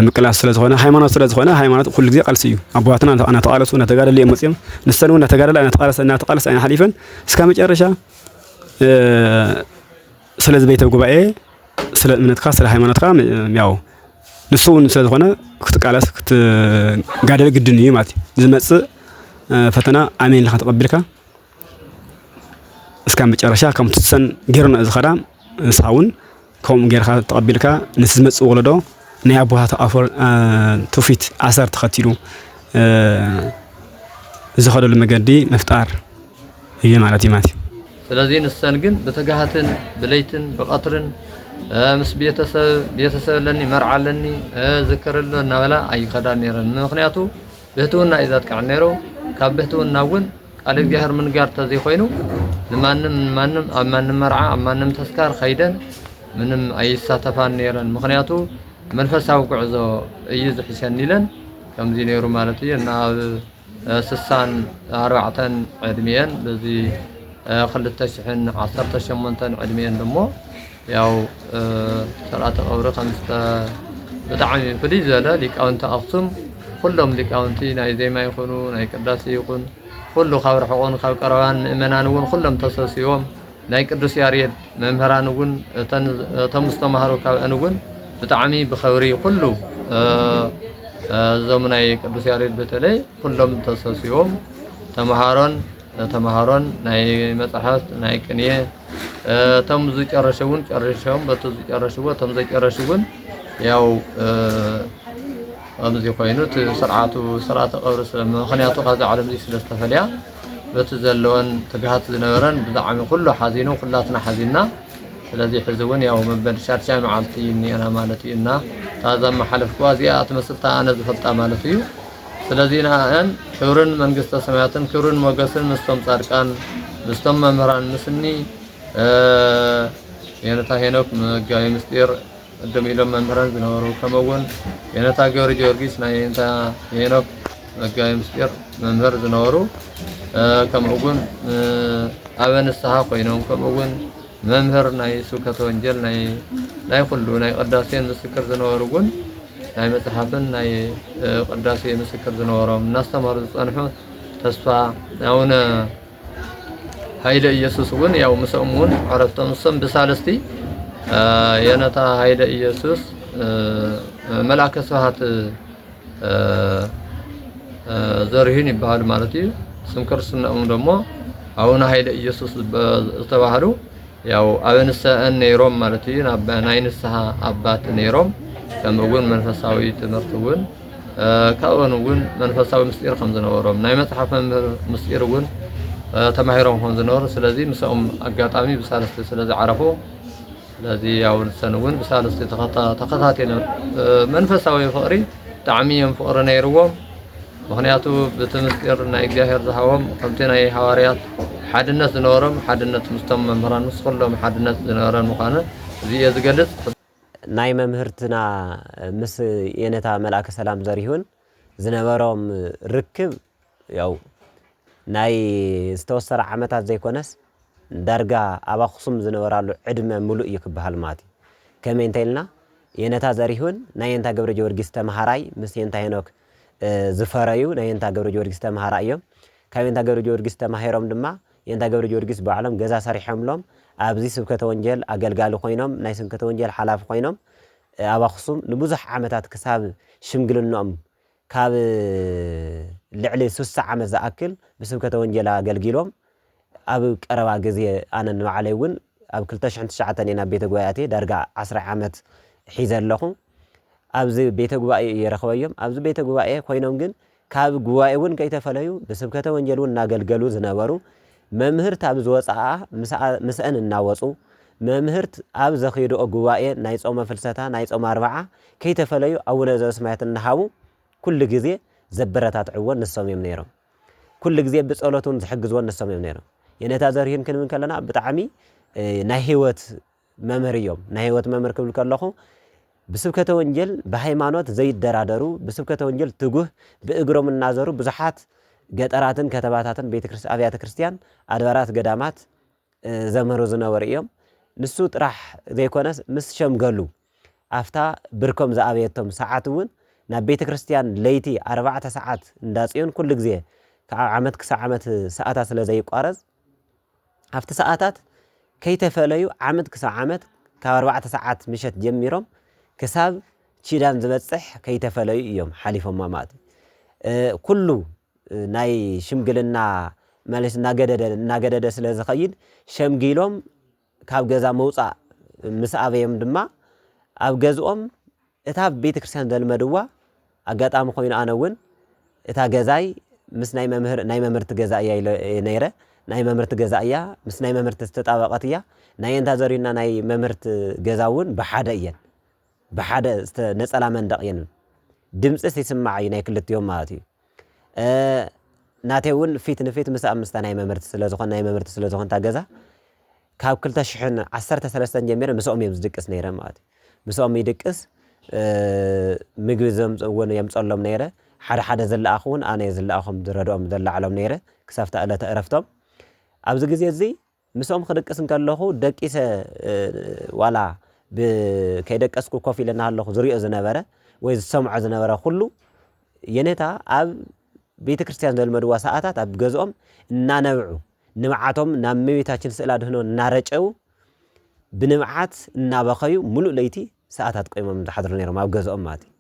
ምቅላስ ስለ ዝኾነ ሃይማኖት ስለ ዝኾነ ሃይማኖት ኩሉ ግዜ ቃልሲ እዩ አባትና አና ተቃለሱ እና ተጋደለ የመጽም ንሰኑ እና ተጋደለ እና ተቃለሰ አይና ሐሊፈን እስከ መጨረሻ ስለ ቤተ ጉባኤ ስለ እምነትካ ስለ ሃይማኖትካ ያው ንሱውን ስለ ዝኾነ ክትቃለስ ክትጋደል ግድን እዩ ማለት ዝመጽ ፈተና አሜን ለካ ተቀበልካ እስከ መጨረሻ ከም ትሰን ጌርና ዝኸዳ ሳውን ከም ጌርካ ተቀበልካ ንዝመጽ ወለዶ ናይ አቦታት አፈር ትውፊት አሰር ተኸቲሉ ዝኸደሉ መገዲ መፍጣር እዩ ማለት እዩ ማለት ስለዚህ ንሰን ግን በተጋሃትን በለይትን በቀትርን ምስ ቤተሰብ ለኒ መርዓለኒ ዝከረለ እናበላ አይኸዳን ነረን ምክንያቱ በህትውና ኢዛት ቃዕ ነሮ ካብ በህትውና እውን ቃል እግዚአብሔር ምን ጋር ተዘይ ኮይኑ ማንም አማንም መርዓ አማንም ተስካር ኸይደን ምንም አይሳተፋን ነረን ምክንያቱ መንፈሳዊ ጉዕዞ እዩ ዝሕሰን ኢለን ከምዚ ነሩ ማለት እዩ እና 64 ዕድሜን በዚ 2018 ዕድሜን ደሞ ያው ሰራተ ቀብረ ከምስተ በጣም ፍልይ ዘለ ሊቃውንቲ አክሱም ኩሎም ሊቃውንቲ ናይ ዜማ ይኹኑ ናይ ቅዳሴ ይኹን ኩሉ ካብ ርሕቆን ካብ ቀረባን ምእመናን እውን ኩሎም ተሰብሲቦም ናይ ቅዱስ ያሬድ መምህራን እውን እቶም ዝተምሃሩ ካብአን እውን ብጣዕሚ ብኸብሪ ኩሉ እዞም ናይ ቅዱስ ያሬድ በተለይ ኩሎም ተሰብሲቦም ተምሃሮን ናይ መጽሐፍት ናይ ቅንየ ተም ዝጨረሽውን ጨረሽዎም በቱ ዝጨረሽዎ ተም ዝጨረሽውን ያው አምዚ ኮይኑት ስርዓተ ቀብር ምክንያቱ ካዛ ዓለም እዚ ስለስተፈልያ በቱ ዘለወን ተጋሃት ዝነበረን ብዛዕሚ ኩሉ ሓዚኑ ኩላትና ሓዚና ስለዚህ ሕዝውን ያው መበል ሻርሻ መዓልቲ ኒና ማለት እና ታዛም ማሐለፍኳ እዚኣ ትመስልታ አነ ዝፈልጣ ማለት እዩ ስለዚህ ናን ክብርን መንግስተ ሰማያትን ክብርን ሞገስን ምስቶም ጻድቃን ምስቶም መምህራን ምስኒ የነታ ሄኖክ መጋቢ ምስጢር ደም ኢሎም መምህራን ዝነበሩ ከመውን የነታ ገብረ ጊዮርጊስ ናይ የነታ ሄኖክ መጋቢ ምስጢር መምህር ዝነበሩ ከምኡውን ኣበንስሓ ኮይኖም ከምኡውን መምህር ናይ ስብከተ ወንጌል ናይ ኩሉ ናይ ቅዳሴን ምስክር ዝነበሩ እውን ናይ መጽሓፍን ናይ ቅዳሴ ምስክር ዝነበሮም እናስተማሩ ዝጸንሑ ተስፋ አቡነ ኃይለ ኢየሱስ እውን ያው ምስኦም እውን ዓረፍቶም ሰም በሳለስቲ የነታ ኃይለ ኢየሱስ መልአከ ስብሐት ዘርሂን ይባላል ማለት እዩ። ስም ክርስትናኦም ደግሞ አቡነ ኃይለ ኢየሱስ ዝተባሃሉ ያው አበንሰአን ነይሮም ማለት እዩ። ናይ ንስሐ አባት ነይሮም ከምኡውን መንፈሳዊ ትምህርት እውን ካብኡን እውን መንፈሳዊ ምስጢር ከም ዝነበሮም ናይ መጽሓፍ ምስጢር እውን ተማሂሮም ከም ዝነበሩ ስለዚ ምስኦም አጋጣሚ በሳለስቲ ስለዚ ዓረፉ። ስለዚ ያው ንሰንውን በሳለስቲ ተኸታተሉ መንፈሳዊ ፍቅሪ ጣዕሚዮም ፍቅሪ ነይርዎም ምክንያቱ ብትምስጢር ናይ እግዚአብሔር ዝሃቦም ከምቲ ናይ ሐዋርያት ሓድነት ዝነበሮም ሓድነት ምስቶም መምህራን ምስ ኩሎም ሓድነት ዝነበረን ምዃኑ እዚየ ዝገልጽ ናይ መምህርትና ምስ የነታ መልአከ ሰላም ዘሪሁን ዝነበሮም ርክብ ያው ናይ ዝተወሰረ ዓመታት ዘይኮነስ ዳርጋ ኣብ ኣኽሱም ዝነበራሉ ዕድመ ሙሉእ እዩ ክበሃል ማለት እዩ። ከመይ እንተኢልና የነታ ዘሪሁን ናይ የንታ ገብረ ጊዮርጊስ ተምሃራይ ምስ የንታ ሄኖክ ዝፈረዩ ናይ የንታ ገብረ ጊዮርጊስ ተምሃራ እዮም። ካብ የንታ ገብረ ጊዮርጊስ ተማሂሮም ድማ የንታ ገብረ ጊዮርጊስ በዓሎም ገዛ ሰሪሖምሎም ኣብዚ ስብከተ ወንጌል ኣገልጋሊ ኮይኖም ናይ ስብከተ ወንጌል ሓላፊ ኮይኖም ኣብ ኣኽሱም ንብዙሕ ዓመታት ክሳብ ሽምግልኖኦም ካብ ልዕሊ 60 ዓመት ዝኣክል ብስብከተ ወንጌል ኣገልጊሎም ኣብ ቀረባ ግዜ ኣነ ንባዕለይ እውን ኣብ 2009 ኢና ቤተ ጉባኤ ዳርጋ 10 ዓመት ሒዘ ኣለኹ። ኣብዚ ቤተ ጉባኤ ይረኸበዮም ኣብዚ ቤተ ጉባኤ ኮይኖም ግን ካብ ጉባኤ እውን ከይተፈለዩ ብስብከተ ወንጌል እውን እናገልገሉ ዝነበሩ መምህርት ኣብ ዝወፃኣ ምስአን እናወፁ መምህርት ኣብ ዘኺድኦ ጉባኤ ናይ ጾመ ፍልሰታ ናይ ጾመ ኣርባዓ ከይተፈለዩ ኣቡነ ዘበሰማያት እናሃቡ ኩሉ ግዜ ዘበረታትዕዎን ንሶም እዮም ነይሮም። ኩሉ ግዜ ብጸሎቱን ዝሕግዝዎን ንሶም እዮም ነይሮም። የነታ ዘሪሁን ክንብል ከለና ብጣዕሚ ናይ ህይወት መምህር እዮም። ናይ ህይወት መምህር ክብል ከለኹ ብስብከተ ወንጌል ብሃይማኖት ዘይደራደሩ ብስብከተ ወንጌል ትጉህ ብእግሮም እናዘሩ ብዙሓት ገጠራትን ከተማታትን አብያተ ክርስቲያን አድባራት ገዳማት ዘምህሩ ዝነበሩ እዮም። ንሱ ጥራሕ ዘይኮነስ ምስ ሸምገሉ ኣፍታ ብርኮም ዝኣበየቶም ሰዓት እውን ናብ ቤተ ክርስቲያን ለይቲ 4 ሰዓት እንዳጽዮን ኩሉ ግዜ ካብ ዓመት ክሳብ ዓመት ሰዓታት ስለ ዘይቋረጽ ኣብቲ ሰዓታት ከይተፈለዩ ዓመት ክሳብ ዓመት ካብ 4 ሰዓት ምሸት ጀሚሮም ክሳብ ቺዳን ዝበጽሕ ከይተፈለዩ እዮም ሓሊፎም ማለት ኩሉ ናይ ሽምግልና ማለት እናገደደ ስለ ዝኸይድ ሸምጊሎም ካብ ገዛ መውፃእ ምስ ኣበዮም ድማ ኣብ ገዝኦም እታ ቤተ ክርስቲያን ዘልመድዋ ኣጋጣሚ ኮይኑ ኣነ እውን እታ ገዛይ ምስ ናይ መምህርቲ ገዛ እያ ነይረ ናይ መምህርቲ ገዛ እያ ምስ ናይ መምህርቲ ዝተጣበቀት እያ ናይ የንታ ዘሪሁና ናይ መምህርቲ ገዛ እውን ብሓደ እየን ብሓደ ነፀላ መንደቕ እየን ድምፅስ ይስማዕ እዩ ናይ ክልቲኦም ማለት እዩ። ናተይ እውን ፊት ንፊት ምስ ኣምስታ ናይ መምህርቲ ስለዝኾን ናይ መምህርቲ ስለዝኾን ታ ገዛ ካብ 2013 ጀሚረ ምስኦም እዮም ዝድቅስ ነይረ ማለት እዩ። ምስኦም ይድቅስ ምግቢ ዘምፅውን የምፀሎም ነይረ ሓደ ሓደ ዝለኣኹውን ኣነ ዝለኣኹም ዝረድኦም ዘላዓሎም ነይረ ክሳብታ ዕለተ ዕረፍቶም ኣብዚ ግዜ እዚ ምስኦም ክድቅስ እንከለኹ ደቂሰ ዋላ ከይደቀስኩ ኮፍ ኢለና ኣለኹ ዝሪኦ ዝነበረ ወይ ዝሰምዖ ዝነበረ ኩሉ የነታ ኣብ ቤተ ክርስቲያን ዘልመድዋ ሰዓታት ኣብ ገዝኦም እናነብዑ ንምዓቶም ናብ እመቤታችን ስእለ አድህኖ እናረጨው ብንምዓት እናበኸዩ ሙሉእ ለይቲ ሰዓታት ቆይሞም ዝሓድሩ ነይሮም ኣብ ገዝኦም ማለት እዩ።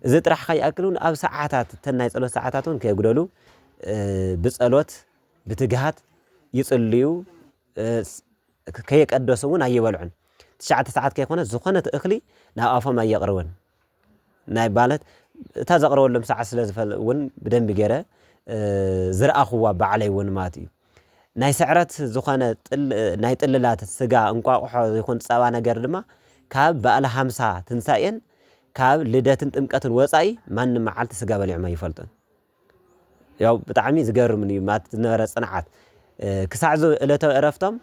እዚ ጥራሕ ከይኣክሉን ኣብ ሰዓታት ተናይ ጸሎት ሰዓታት እውን ከየጉደሉ ብጸሎት ብትግሃት ይጽልዩ ከየቀደሱ እውን ኣይበልዑን 9 ሰዓት ከይኮነ ዝኾነት እኽሊ ናብ ኣፎም ኣየቕርቡን ናይ ማለት እታ ዘቕረበሎም ሰዓት ስለ ዝፈል እውን ብደንቢ ገይረ ዝረኣኽዋ ባዕለይ እውን ማለት እዩ። ናይ ስዕረት ዝኾነ ናይ ጥልላት ስጋ እንቋቑሖ ይኹን ፀባ ነገር ድማ ካብ በዓለ 50 ትንሳኤን ካብ ልደትን ጥምቀትን ወፃኢ ማንም መዓልቲ ስጋ በሊዖም ኣይፈልጡን። ያው ብጣዕሚ ዝገርም እዩ ማለት ዝነበረ ጽንዓት ክሳዕ ዕለተ ዕረፍቶም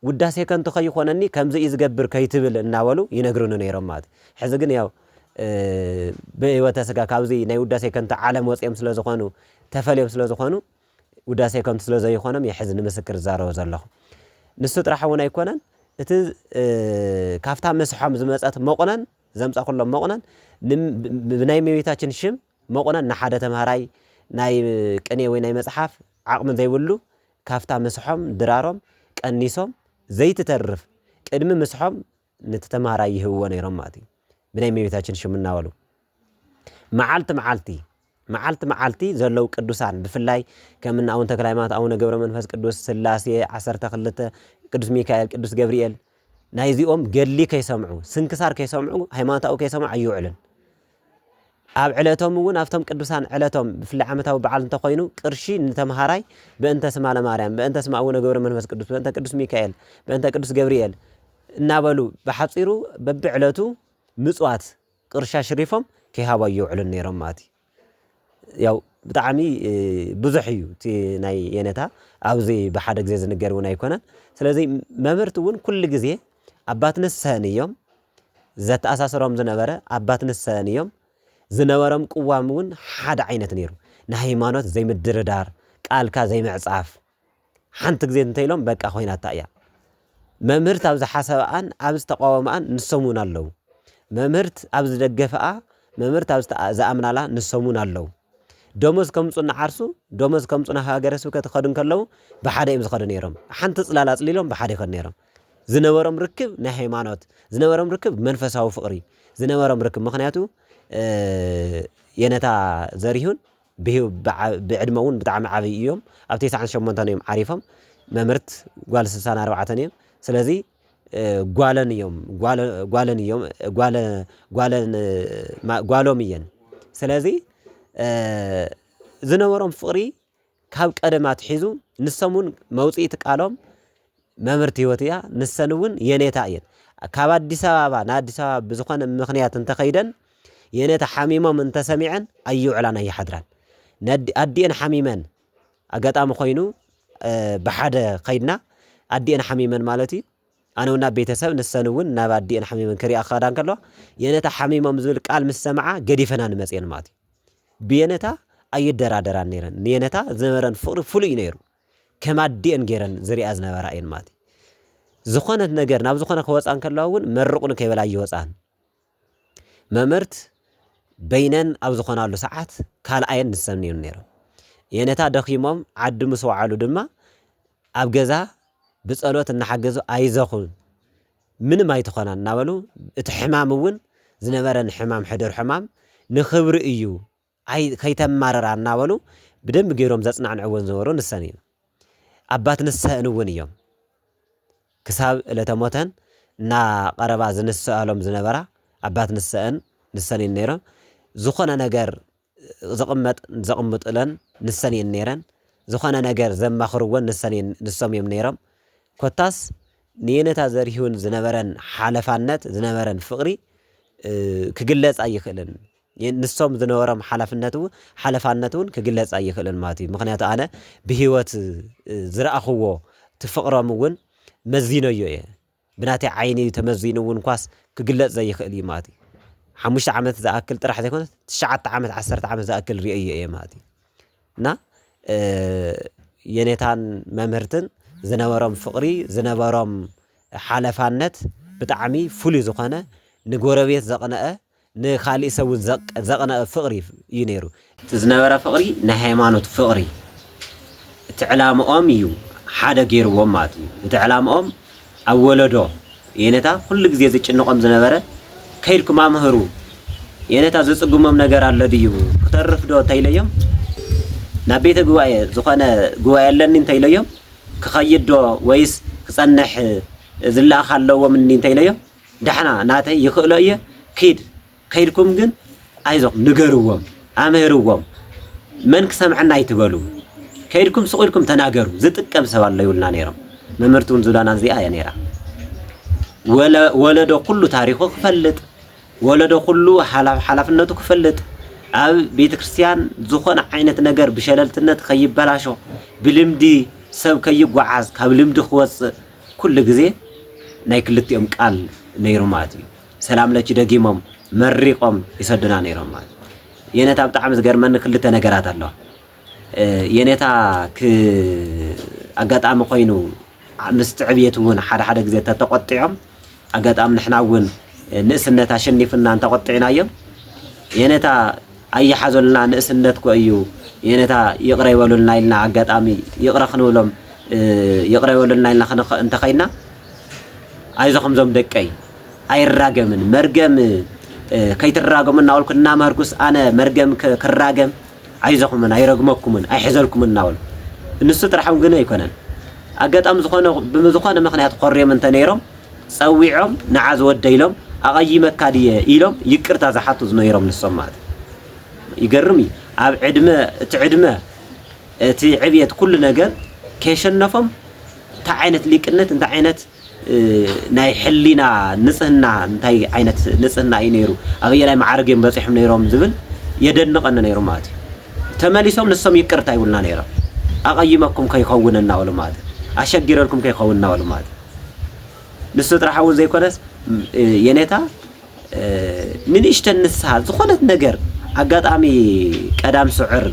ውዳሴ ከንቱ ከይኾነኒ ከምዚ እዩ ዝገብር ከይትብል እናበሉ ይነግሩኒ ነይሮም ማለት እዩ። ሕዚ ግን ያው بهوተ ስጋ ካብዚ ናይ ውዳሴ ከንተ ዓለም ወፅኦም ስለ ዝኾኑ ተፈልዮም ስለ ዝኾኑ ውዳሴ ከንቱ ስለ ዘይኾኖም የሕዝ ንምስክር ዛረቡ ዘለኹ ንሱ ጥራሕ እውን ኣይኮነን እቲ ካፍታ መስሖም ዝመፀት መቑነን ዘምፃ ኩሎም መቑነን ብናይ እመቤታችን ሽም መቑነን ንሓደ ተምሃራይ ናይ ቅኔ ወይ ናይ መፅሓፍ ዓቕሚ ዘይብሉ ካፍታ መስሖም ድራሮም ቀኒሶም ዘይትተርፍ ቅድሚ መስሖም ነቲ ተምሃራይ ይህብዎ ነይሮም ማለት እዩ ብናይ እመቤታችን ሽም እናበሉ መዓልቲ ዘለው ቅዱሳን ብፍላይ ከምና አቡነ ተክለ ሃይማኖት አቡነ ገብረ መንፈስ ቅዱስ ስላሴ 12 ቅዱስ ሚካኤል ቅዱስ ገብርኤል ናይዚኦም ገድሊ ከይሰምዑ ስንክሳር ከይሰምዑ ሃይማኖታዊ ከይሰምዑ ኣይውዕልን ኣብ ዕለቶም እውን ኣብቶም ቅዱሳን ዕለቶም ብፍላይ ዓመታዊ በዓል እንተኮይኑ ቅርሺ ንተምሃራይ በእንተ ስማ ለማርያም በእንተ ስማ አቡነ ገብረ መንፈስ ቅዱስ በእንተ ቅዱስ ሚካኤል በእንተ ቅዱስ ገብርኤል እናበሉ በሓፂሩ በብዕለቱ ምጽዋት ቅርሻ ሽሪፎም ከይሃባ ይውዕሉ ነይሮም ማለት ያው ብጣዕሚ ብዙሕ እዩ እቲ ናይ የነታ ኣብዚ በሓደ ግዜ ዝንገር እውን ኣይኮነን ስለዚ መምህርት እውን ኩሉ ግዜ ኣባት ንስሐን እዮም ዘተኣሳሰሮም ዝነበረ ኣባት ንስሐን እዮም ዝነበሮም ቅዋም እውን ሓደ ዓይነት ነይሩ ንሃይማኖት ዘይምድርዳር ቃልካ ዘይምዕፃፍ ሓንቲ ግዜ እንተኢሎም በቃ ኮይናታ እያ መምህርት ኣብ ዝሓሰብኣን ኣብ ዝተቃወምኣን ንሰሙን ኣለዉ መምህርት ኣብ ዝደገፈኣ መምህርት ኣብ ዝኣምናላ ንሰሙን ኣለዉ ደሞዝ ከምፁና ዓርሱ ደሞዝ ከምፁና ሃገረ ስብከት ከድን ከለው ብሓደ እዮም ዝኸዱ ነይሮም ሓንቲ ጽላል ኣጽሊሎም ብሓደ ይኸዱ ነይሮም ዝነበሮም ርክብ ናይ ሃይማኖት ዝነበሮም ርክብ መንፈሳዊ ፍቕሪ ዝነበሮም ርክብ ምክንያቱ የነታ ዘሪሁን ብዕድመ እውን ብጣዕሚ ዓብይ እዮም ኣብ 98 እዮም ዓሪፎም መምህርት ጓል 64 እዮም ስለዚ ጓሎም እየን ስለዚ ዝነበሮም ፍቕሪ ካብ ቀደማት ሒዙ ንሰሙን መውፅኢት ቃሎም መምህርት ህይወት እያ ንሰን እውን የኔታ እየን ካብ ኣዲስ ኣበባ ንኣዲስ ኣበባ ብዝኾነ ምክንያት እንተኸይደን የኔታ ሓሚሞም እንተሰሚዐን ኣይውዕላን ኣይሓድራን ኣዲአን ሓሚመን ኣጋጣሚ ኮይኑ ብሓደ ከይድና ኣዲአን ሓሚመን ማለት እዩ ኣነ እውን ናብ ቤተሰብ ንሰን እውን ናብ ኣዲአን ሓሚመን ክሪኣ ክኸዳን ከለዋ የኔታ ሓሚሞም ዝብል ቃል ምስ ሰምዓ ገዲፈና ንመፅአን ማለት እዩ ብየነታ ኣይደራደራን ነይረን ንየነታ ዝነበረን ፍቕሪ ፍሉይ ነይሩ ከም ኣዲአን ገይረን ዝሪኣ ዝነበራ እየን ማለት እዩ ዝኾነት ነገር ናብ ዝኾነ ክወፃን ከለዋ እውን መርቑን ከይበላ ይወፃን መምህርት በይነን ኣብ ዝኾናሉ ሰዓት ካልኣየን ንሰን እዮም ነይሮም የነታ ደኺሞም ዓዲ ምስ ወዓሉ ድማ ኣብ ገዛ ብጸሎት እናሓገዙ ኣይዘኹን ምንም ኣይትኾናን እናበሉ እቲ ሕማም እውን ዝነበረን ሕማም ሕድር ሕማም ንኽብሪ እዩ ከይተማረራ እናበሉ ብደንብ ገይሮም ዘጽናዕንዕዎን ዝነበሩ ንሰን እዮም ኣባት ንስሐን እውን እዮም ክሳብ ዕለተ ሞተን እና ቀረባ ዝንስአሎም ዝነበራ ኣባት ንስሐን እዮም ነይሮም ዝኾነ ነገር ዘቕምጥለን ንሰን እየን ነይረን ዝኾነ ነገር ዘማኽርዎን ንሶም እዮም ነይሮም ኮታስ ንየነታ ዘሪሁን ዝነበረን ሓለፋነት ዝነበረን ፍቕሪ ክግለጽ ኣይኽእልን ንሶም ዝነበሮም ሓለፋነት እውን ክግለጽ ኣይኽእልን ማለት እዩ ምክንያቱ ኣነ ብሂወት ዝረኣኽዎ ትፍቕሮም እውን መዚኖዮ እየ ብናተይ ዓይኒ ተመዚኑ እውን ኳስ ክግለጽ ዘይኽእል እዩ ማለት እዩ 5 ዓመት ዝኣክል ጥራሕ ዘይኮነ 9 ዓመት 10 ዓመት ዝኣክል ርእዮ እየ ማለት እዩ እና የኔታን መምህርትን ዝነበሮም ፍቕሪ ዝነበሮም ሓለፋነት ብጣዕሚ ፍሉይ ዝኾነ ንጎረቤት ዘቕነአ ንኻሊእ ሰብ ዘቕነአ ፍቕሪ እዩ ነይሩ ዝነበረ ፍቕሪ ናይ ሃይማኖት ፍቕሪ እቲ ዕላምኦም እዩ ሓደ ገይርዎም ማለት እዩ እቲ ዕላምኦም ኣብ ወለዶ የነታ ኩሉ ግዜ ዝጭንቆም ዝነበረ ከይልኩም ኣምህሩ የነታ ዝጽጉሞም ነገር ኣሎ ድዩ ክተርፍ ዶ እንተይለዮም ናብ ቤተ ጉባኤ ዝኾነ ጉባኤ ኣለኒ እንተይለዮም ክኸይድ ዶ ወይስ ክጸንሕ ዝለኣኽ ኣለዎም እንተይለዮም ዳሕና ናተይ ይኽእሎ እየ ከይድኩም ግን ኣይዞም ንገርዎም ኣምህርዎም መን ክሰምዐና ኣይትበሉ ከይድኩም ስቑኢልኩም ተናገሩ ዝጥቀም ሰብ ኣሎ ይብሉና ነይሮም መምህርት እውን ዝብላና እዚኣ እያ ነይራ ወለዶ ኩሉ ታሪኹ ክፈልጥ ወለዶ ኩሉ ሓላፍነቱ ክፈልጥ ኣብ ቤተ ክርስቲያን ዝኾነ ዓይነት ነገር ብሸለልትነት ከይበላሾ ብልምዲ ሰብ ከይጓዓዝ ካብ ልምዲ ክወፅእ ኩሉ ግዜ ናይ ክልቲኦም ቃል ነይሩ ማለት እዩ ሰላም ለቺ ደጊሞም መሪቆም ይሰድና ነይሮም ማለት የነታ በጣም ዝገርመን ክልተ ነገራት አለው የነታ ክ አጋጣሚ ኮይኑ ምስትዕብየቱን ሓደ ግዜ ተቆጥዖም አጋጣሚ ንሕናውን ንእስነት አሸኒፍና እንተቆጥዕናዮም የነታ አያሐዘልና ንእስነት ቆዩ የነታ ይቅረይበሉልና ኢልና አጋጣሚ ይቅረኽንብሎም ይቅረይበሉልና ኢልና እንተኸይና አይዞኹም ዞም ደቀይ አይራገምን መርገም ከይትራገምና አውልኩና ማርኩስ አነ መርገም ክራገም አይዞኹምን አይረግመኩምን አይሕዘልኩምን ናውል እንሱ ጥራሕም ግን አይኮነን አጋጣሚ ዝኾነ ምክንያት ቆርየም እንተ ነይሮም ጸዊዖም ንዓዝ ወደይሎም አቀይ መካድየ ኢሎም ይቅርታ ዝሓቱ ዝነይሮም ንሶም ማለት ይገርም ኣብ ዕድመ እቲ ዕብየት ኩሉ ነገር ከሸነፎም እንታይ ዓይነት ሊቅነት እንታይ ዓይነት ናይ ሕሊና ንጽህና እንታይ ዓይነት ንጽህና እዩ ነይሩ አበየላይ ማዕረግም በጽሕም ነይሮም ዝብል የደንቀን ነይሩ ማለት ተመሊሶም ንሶም ይቅርታ ይብልና ነይሮም አቀይመኩም ከይኸውንና ወሉ ማለት አሸጊረልኩም ከይኸውንና ወሉ ማለት ንሱ ጥራሓው ዘይኮነስ የኔታ ንንሽተን ንስሓ ዝኾነት ነገር አጋጣሚ ቀዳም ስዑር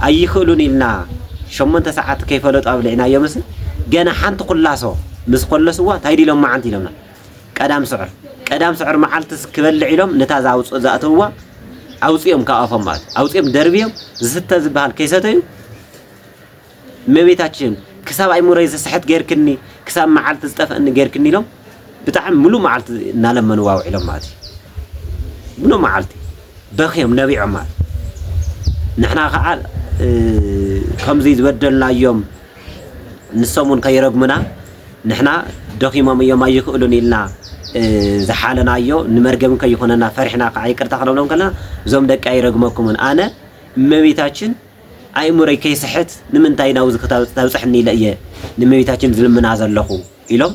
አይኽሉን ኢልና 8 ሰዓት ከይፈለጡ አብልዕና የመስል ገና ሓንቲ ኩላሶ ምስ ኮለስዋ ታይዲሎም ማዓንቲ ኢሎምና ቀዳም ስዑር መዓልትስ ክበልዕ ኢሎም ነታ ዛውፅእ አውፅዮም ካኣፎም ማለት አውፅዮም ደርብዮም ዝስተ ዝበሃል ከይሰተዩ መቤታችን ክሳብ አይሙረይ ዝስሕት ጌርክኒ ክሳብ መዓልት ዝጠፍአኒ ጌርክኒ ኢሎም ብጣዕሚ ሙሉ መዓልት እናለመኑ ዋውዒሎም ማለት ሙሉ መዓልት በኺዮም ነቢዖም ማለት ንሕና ከዓ ከምዚ ዝበደልናዮም ንሶሙን ከይረግሙና ንሕና ደኺሞም እዮም ኣይኽእሉን ኢልና ዝሓለናዮ ንመርገም ከይኾነና ፈሪሕና ከዓ ይቅርታ ክነብሎም ከለና እዞም ደቂ ኣይረግመኩምን ኣነ እመቤታችን አይሙረይ ከይስሕት ንምንታይ ናውዝ ክታውፅሕኒ ኢለ እየ ንመቤታችን ዝልምና ዘለኹ ኢሎም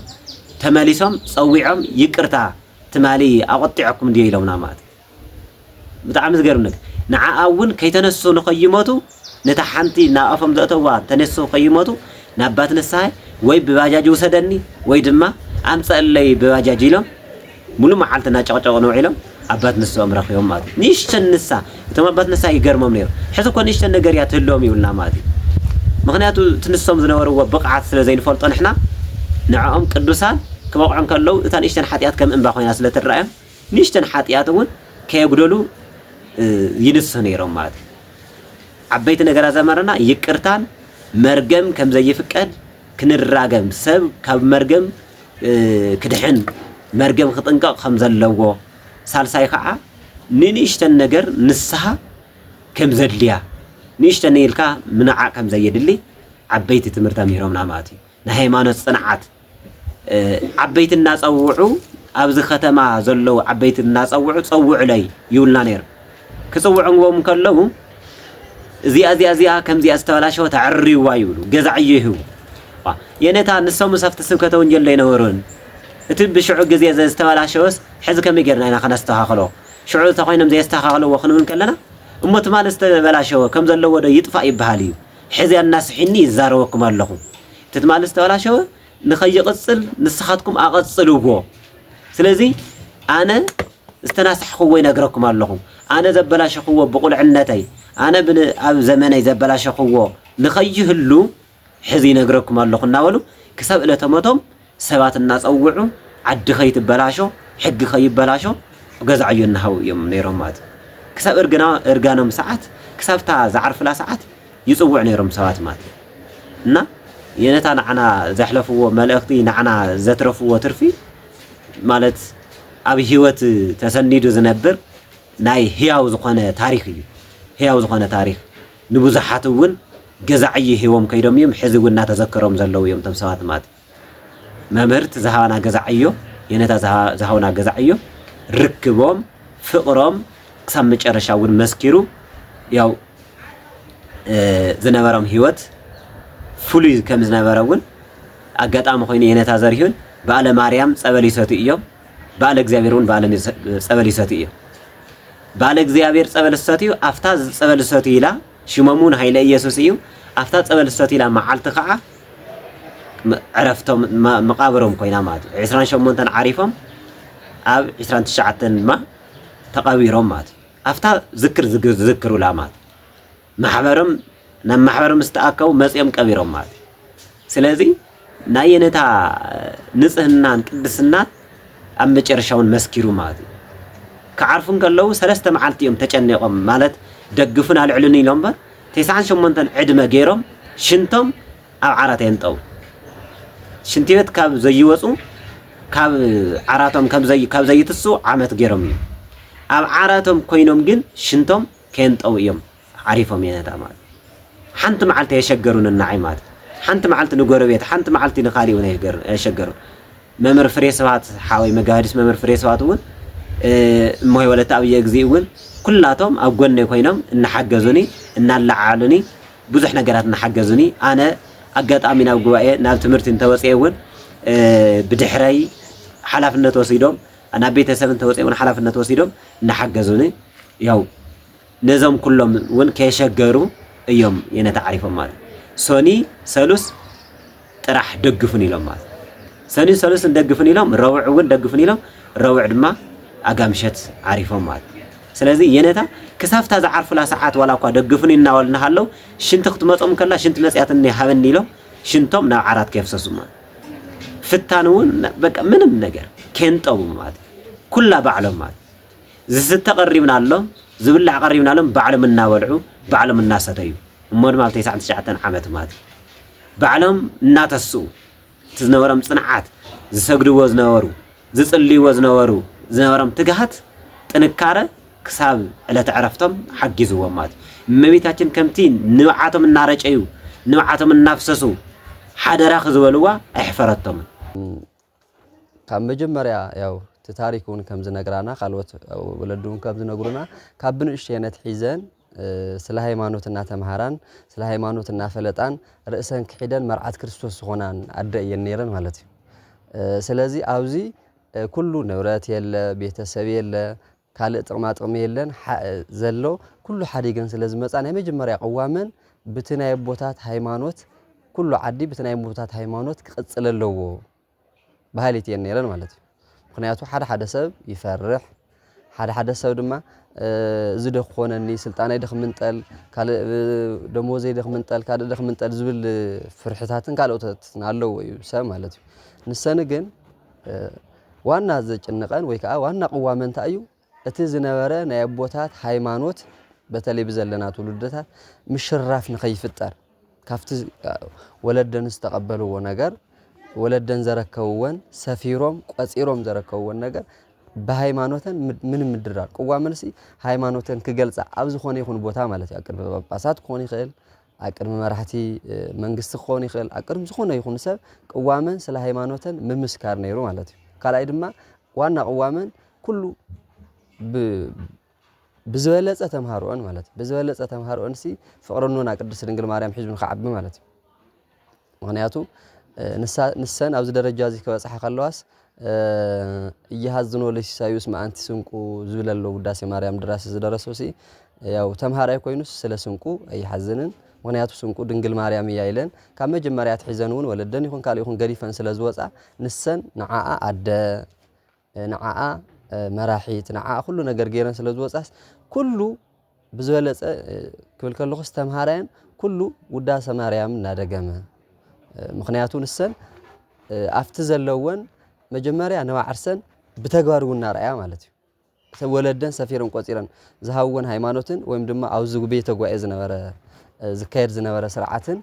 ተመሊሶም ፀዊዖም ይቅርታ ትማሊ ኣቆጢዐኩም እንዲዮ ኢሎምና ማለት ብጣዕሚ ዝገርም ነገር ንዓኣ እውን ከይተነሱ ንኸይሞቱ ነታ ሓንቲ ናኣፎም ዘእተዋ ተነሱ ከይሞቱ ናባት ንስሓይ ወይ ብባጃጅ ውሰደኒ ወይ ድማ ኣምፀለይ ብባጃጅ ኢሎም ሙሉ መዓልቲ እናጨቕጨቑ ነውዒሎም አባት ንስኦም ረኺቦም ማለት ንሽተን ንሳ እቶም አባት ንሳ ይገርሞም ነይሩ ሕዚ እኮ ንሽተን ነገር እያ ትህልዎም ይብልና ማለት ምክንያቱ ትንሶም ዝነበርዎ ብቕዓት ስለ ዘይንፈልጦ ንሕና ንዕኦም ቅዱሳን ክበቕዑን ከለው እታ ንሽተን ሓጢኣት ከም እንባ ኮይና ስለ ትረአዮም ንሽተን ሓጢኣት እውን ከየጉደሉ ይንስህ ነይሮም ማለት ዓበይቲ ነገራት ዘመረና ይቅርታን መርገም ከም ዘይፍቀድ ክንራገም ሰብ ካብ መርገም ክድሕን መርገም ክጥንቀቕ ከም ዘለዎ ሳልሳይ ከዓ ንንሽተን ነገር ንስሓ ከም ዘድልያ ንሽተን ኢልካ ምንዓ ከም ዘየድሊ ዓበይቲ ትምህርታ ሚሮምና ማለት እዩ ንሃይማኖት ጽንዓት ዓበይቲ እናፀውዑ ኣብዚ ከተማ ዘለው ዓበይቲ እናፀውዑ ፀውዑ ላይ ይውልና ነይሩ ክፅውዑዎም ከለው እዚኣ ከምዚኣ ዝተበላሸወ ተዕርዩዋ ይብሉ ገዛዕዩ ይህቡ የነታ ንሶም ሰፍቲ ስብከተ ወንጀል ላይ ነበሩን እቲ ብሽዑ ግዜ ዝተበላሸወስ ሕዚ ከመይ ጌርና ኢና ከነስተኻኽሎ ሽዑ ተኾይኖም ዘየስተኻኽልዎ ክንብል ከለና እሞት ማለት ዝተበላሸወ ከም ዘለዎ ዶ ይጥፋእ ይበሃል እዩ ሕዚ እናስሒኒ ይዛረበኩም ኣለኹ እቲ ማለት ዝተበላሸወ ንኸይቕፅል ንስኻትኩም ኣቐፅልዎ ስለዚ ኣነ ዝተናስሕኽዎ ይነግረኩም ኣለኹ ኣነ ዘበላሸኽዎ ብቁልዕነተይ ኣነ ኣብ ዘመነይ ዘበላሸኽዎ ንኸይህሉ ሕዚ ይነግረኩም ኣለኹ እናበሉ ክሳብ ዕለተ ሞቶም ሰባት እናፀውዑ ዓዲ ከይትበላሾ ሕጊ ከይበላሾ ገዛዕዩ እናሃው እዮም ነይሮም ማለት ክሳብ እርጋኖም ሰዓት ክሳብታ ዝዓርፍላ ሰዓት ይፅውዕ ነይሮም ሰባት ማለት እና የነታ ንዓና ዘሕለፍዎ መልእኽቲ ንዓና ዘትረፍዎ ትርፊ ማለት ኣብ ህይወት ተሰኒዱ ዝነብር ናይ ህያው ዝኾነ ታሪክ እዩ ህያው ዝኾነ ታሪክ ንብዙሓት እውን ገዛዕዩ ሂቦም ከይዶም እዮም ሕዚ እውን እናተዘከሮም ዘለው እዮም ቶም ሰባት ማለት መምህርት ዝሃባና ገዛዕዮ የነታ ዝሃውና ገዛዕዮ ርክቦም ፍቕሮም ክሳብ መጨረሻ እውን መስኪሩ ያው ዝነበሮም ህይወት ፍሉይ ከም ዝነበረ እውን ኣጋጣሚ ኮይኑ የነታ ዘርሂውን በዓለ ማርያም ፀበል ይሰቱ እዮም በዓለ እግዚአብሔር እውን በዓለ ፀበል ይሰቱ እዮም በዓለ እግዚአብሔር ፀበል ይሰቱ ኣፍታ ፀበል ይሰቱ ኢላ ሽሞሙን ሃይለ ኢየሱስ እዩ ኣፍታ ፀበል ይሰቱ ኢላ መዓልቲ ከዓ عرفتهم مقابرهم كوينا مات 28 عارفهم ኣብ 29 ድማ ተቐቢሮም ማለት ኣፍታ ዝክሩላ ማለት ማሕበሮም ናብ ማሕበሮም ዝተኣከቡ መጽኦም ቀቢሮም ማለት ስለዚ ናይ የነታ ንጽህናን ቅድስናን ኣብ መጨረሻውን መስኪሩ ማለት ከዓርፉን ከለው 3 መዓልቲ እዮም ተጨነቆም ማለት ደግፉን አልዕሉን ኢሎም በር 98 ዕድመ ገይሮም ሽንቶም ኣብ ዓራት የንጠው ሽንቲ ቤት ካብ ዘይወጹ ካብ ዓራቶም ካብ ዘይትሱ ዓመት ገይሮም እዮም ኣብ ዓራቶም ኮይኖም ግን ሽንቶም ከንጠው እዮም ዓሪፎም የነታ ማለት ሓንቲ መዓልቲ የሸገሩን እናዓይ ማለት ሓንቲ መዓልቲ ንጎረቤት ሓንቲ መዓልቲ ንኻሊኡ የሸገሩ መምህር ፍሬ ስብሐት ሓወይ መጋዲስ መምህር ፍሬ ስብሐት እውን እሞይ ወለተ ኣብየ ግዜ እውን ኩላቶም ኣብ ጎነይ ኮይኖም እናሓገዙኒ እናላዓሉኒ ብዙሕ ነገራት እናሓገዙኒ ኣነ ኣጋጣሚ ናብ ጉባኤ ናብ ትምህርቲ እንተወፅየ እውን ብድሕረይ ሓላፍነት ወሲዶም ናብ ቤተሰብን ተወፅየ እውን ሓላፍነት ወሲዶም እናሓገዙኒ ያው ነዞም ኩሎም እውን ከየሸገሩ እዮም የነታ ዓሪፎም ማለት ሶኒ ሰሉስ ጥራሕ ደግፉን ኢሎም ማለት ሰኒ ሰሉስ ደግፉን ኢሎም ረውዕ እውን ደግፉን ኢሎም ረውዕ ድማ ኣጋምሸት ዓሪፎም ማለት ስለዚ የነታ ክሳፍታ ዝዓርፉላ ሰዓት ዋላ እኳ ደግፉን እናወልና ሃለው ሽንቲ ክትመጾም ከላ ሽንቲ መጽያትን ሃበኒ ኢሎም ሽንቶም ናብ ዓራት ከፍሰሱ ማለት ፍታን እውን በቃ ምንም ነገር ከንጠው ማለት ኩላ ባዕሎም ማለት ዝተቀሪብና ኣሎ ዝብላዕ ቀሪብና ኣሎ ባዕሎም እናበልዑ ባዕሎም እናሰተዩ እሞድ ማለት 99 ዓመት ማለት ባዕሎም እናተሱ ዝነበሮም ጽንዓት ዝሰግድዎ ዝነበሩ ዝጽልይዎ ዝነበሮም ትግሃት ጥንካረ ክሳብ ዕለት ዕረፍቶም ሓጊዝዎም ማለት እመቤታችን ከምቲ ንባዓቶም እናረጨዩ ንባዓቶም እናፍሰሱ ሓደራ ክዝበልዋ ኣይሕፈረቶም ካብ መጀመርያ ያው ታሪኩን ከም ዝነግራና ካልኦት ወለዱን ከም ዝነግሩና ካብ ብንእሽተይነት ሒዘን ስለ ሃይማኖትና ተማሃራን ስለ ሃይማኖትና ፈለጣን ርእሰን ክሒደን መርዓት ክርስቶስ ዝኾናን ኣደየን ነይረን ማለት እዩ ስለዚ ኣብዚ ኩሉ ንብረት የለ ቤተሰብ የለ ካልእ ጥቕማጥቕሚ የለን ዘሎ ኩሉ ሓዲገን ስለ ዝመጻ ናይ መጀመርያ ቀዋመን ብቲ ናይ ቦታት ሃይማኖት ኩሉ ዓዲ ብቲ ናይ ቦታት ሃይማኖት ክቕጽል ኣለዎ ባህሊት የን ነይረን ማለት እዩ ምክንያቱ ሓደ ሰብ ይፈርሕ ሓደ ሰብ ድማ ዝደኾነኒ ስልጣናይ ደኽምንጠል ካልእ ደሞዘይ ደኽምንጠል ካልእ ደኽምንጠል ዝብል ፍርሕታትን ካልኦታትን ኣለዎ እዩ ሰብ ማለት እዩ ንሰን ግን ዋና ዘጭንቀን ወይ ከዓ ዋና ቀዋመንታ እዩ እቲ ዝነበረ ናይ ኣቦታት ሃይማኖት በተለይ ብዘለና ትውልደታት ምሽራፍ ንኸይፍጠር ካፍቲ ወለደን ዝተቀበልዎ ነገር ወለደን ዘረከብዎን ሰፊሮም ቆጺሮም ዘረከብዎን ነገር በሃይማኖተን ምን ምድራር ቀዋመንሲ ሃይማኖተን ክገልጻ ኣብ ዝኾነ ይኹን ቦታ ማለት እዩ አቅድመ ጳጳሳት ኮን ይኽእል አቅድመ መራሕቲ መንግስቲ ኮን ይኽእል አቅድመ ዝኾነ ይኹን ሰብ ቀዋመን ስለ ሃይማኖተን ምምስካር ነይሩ ማለት እዩ ካልኣይ ድማ ዋና ቀዋመን ኩሉ ብዝበለጸ ተምሃሮን ማለት ብዝበለጸ ተምሃሮንሲ ፍቅረኑና ቅድስት ድንግል ማርያም ሒዙን ከዓቢ ማለት እዩ ምክንያቱ ንሰን ኣብዚ ደረጃ እዚ ከበጽሐ ከለዋስ እየሃዝኖ ለሲሳዩስ ማአንቲ ስንቁ ዝብለሎ ውዳሴ ማርያም ድራስ ዝደረሰውሲ ያው ተምሃራይ ኮይኑስ ስለ ስንቁ ኣይሐዝንን ምክንያቱ ስንቁ ድንግል ማርያም እያይለን ካብ መጀመርያት ሒዘን እውን ወለደን ይኹን ካልእ ይኹን ገዲፈን ስለ ዝወጻ ንሰን ንዓኣ ኣደ ንዓኣ መራሒት ንዓኣ ኩሉ ነገር ገይረን ስለ ዝወጻስ ኩሉ ብዝበለጸ ክብል ከለኹስ ተምሃራየን ኩሉ ውዳሴ ማርያም እናደገመ ምክንያቱ ንሰን ኣፍቲ ዘለወን መጀመርያ ነዋዓርሰን ብተግባሩና ረአያ ማለት እዩ ወለደን ሰፊረን ቆጺረን ዝሃወን ሃይማኖትን ወይም ድማ አውዝ ቤተ ጉባኤ ዝነበረ ዝካየድ ዝነበረ ስርዓትን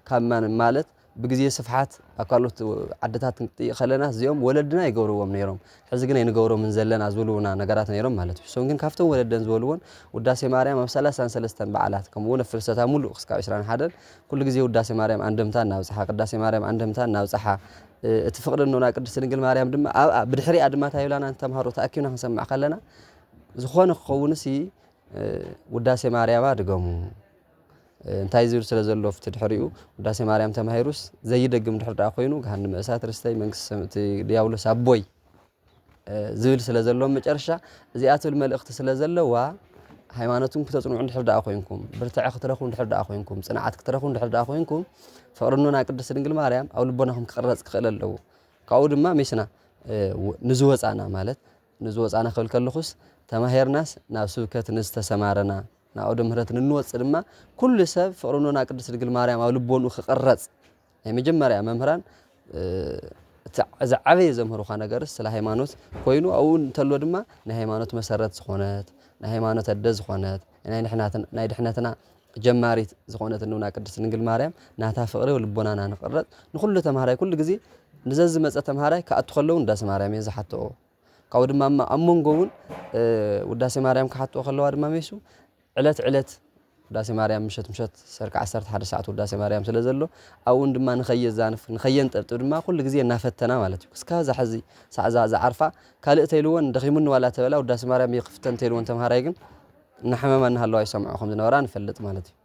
ካማን ማለት ብግዜ ስፍሓት አካሎት ዓደታት ከለና እዚኦም ወለድና ይገብርዎም ነይሮም ሕዚ ግን አይንገብሮም ዘለና ዝብሉና ነገራት ነይሮም ማለት እዩ ሶን ግን ካፍቶም ወለደን ዝብልዎን ውዳሴ ማርያም ኣብ 33 በዓላት ከምኡውን ፍልሰታ ሙሉእ ክስካብ 21 ኩሉ ግዜ ውዳሴ ማርያም አንደምታ ናብጽሓ ቅዳሴ ማርያም አንደምታ ናብጽሓ እቲ ፍቅድኖና ቅድስት ድንግል ማርያም ድማ ብድሕሪኣ ድማ ታይብላና ተምሃሮ ተኣኪብና ክንሰማዕ ከለና ዝኾነ ክኸውንሲ ውዳሴ ማርያም ድገሙ እንታይ ዝብል ስለ ዘሎ ፍቲ ድሕሪኡ ውዳሴ ማርያም ተማሂሩስ ዘይደግም ድሕርዳ ኮይኑ ገሃነመ እሳት ርስተይ መንግስቲ ሰምቲ ዲያብሎስ አቦይ ዝብል ስለ ዘሎ መጨረሻ እዚኣትብል መልእኽቲ ስለ ዘለዋ ሃይማኖቱን ክትጽንዑ ድሕርዳ ኮይንኩም ብርትዕ ክትረኹ ድሕርዳ ኮይንኩም ጽንዓት ክትረኹ ድሕርዳ ኮይንኩም ፍቅርኑና ቅድስት ድንግል ማርያም ኣብ ልቦናኩም ክቅረጽ ክኽእል ኣለዎ ካብኡ ድማ ሜስና ንዝወጻና ማለት ንዝወፃና ክብል ከለኹስ ተማሄርናስ ናብ ስብከት ንዝተሰማረና ናብ ኣውደ ምህረት ንንወፅእ ድማ ኩሉ ሰብ ፍቅርኖና ቅድስት ድንግል ማርያም ኣብ ልቦኑ ክቕረፅ ናይ መጀመርያ መምህራን ዓበየ ዘምህሩኻ ነገርስ ስለ ሃይማኖት ኮይኑ ኣብኡ እንተሎ ድማ ናይ ሃይማኖት መሰረት ዝኾነት ናይ ሃይማኖት ኣደ ዝኾነት ናይ ድሕነትና ጀማሪት ዝኾነት እንውና ቅድስት ድንግል ማርያም ናታ ፍቅሪ ልቦናና ንቕረፅ ንኩሉ ተማሃራይ ኩሉ ግዜ ንዘዚ መፀ ተማሃራይ ከኣቱ ከለዉ ውዳሴ ማርያም እየ ዝሓትኦ ካብኡ ድማ ኣብ መንጎ እውን ውዳሴ ማርያም ክሓትኦ ከለዋ ድማ ሜሱ ዕለት ውዳሴ ማርያም ምሸት ሰርካ 11 ሰዓት ውዳሴ ማርያም ስለ ዘሎ ኣብኡን ድማ ንኸየዛንፍ ንኸየንጠብጥብ ድማ ኩሉ ግዜ እናፈተና ማለት እዩ እስካብ ዛሕዚ ሳዕዛ ዝዓርፋ ካልእ ተይልዎን ደኺሙኒ ዋላ ተበላ ውዳሴ ማርያም ይኽፍተን ተይልዎን ተማሃራይ ግን ንሕመማ እናሃለዋ ይሰምዑ ከም ዝነበራ ንፈልጥ ማለት እዩ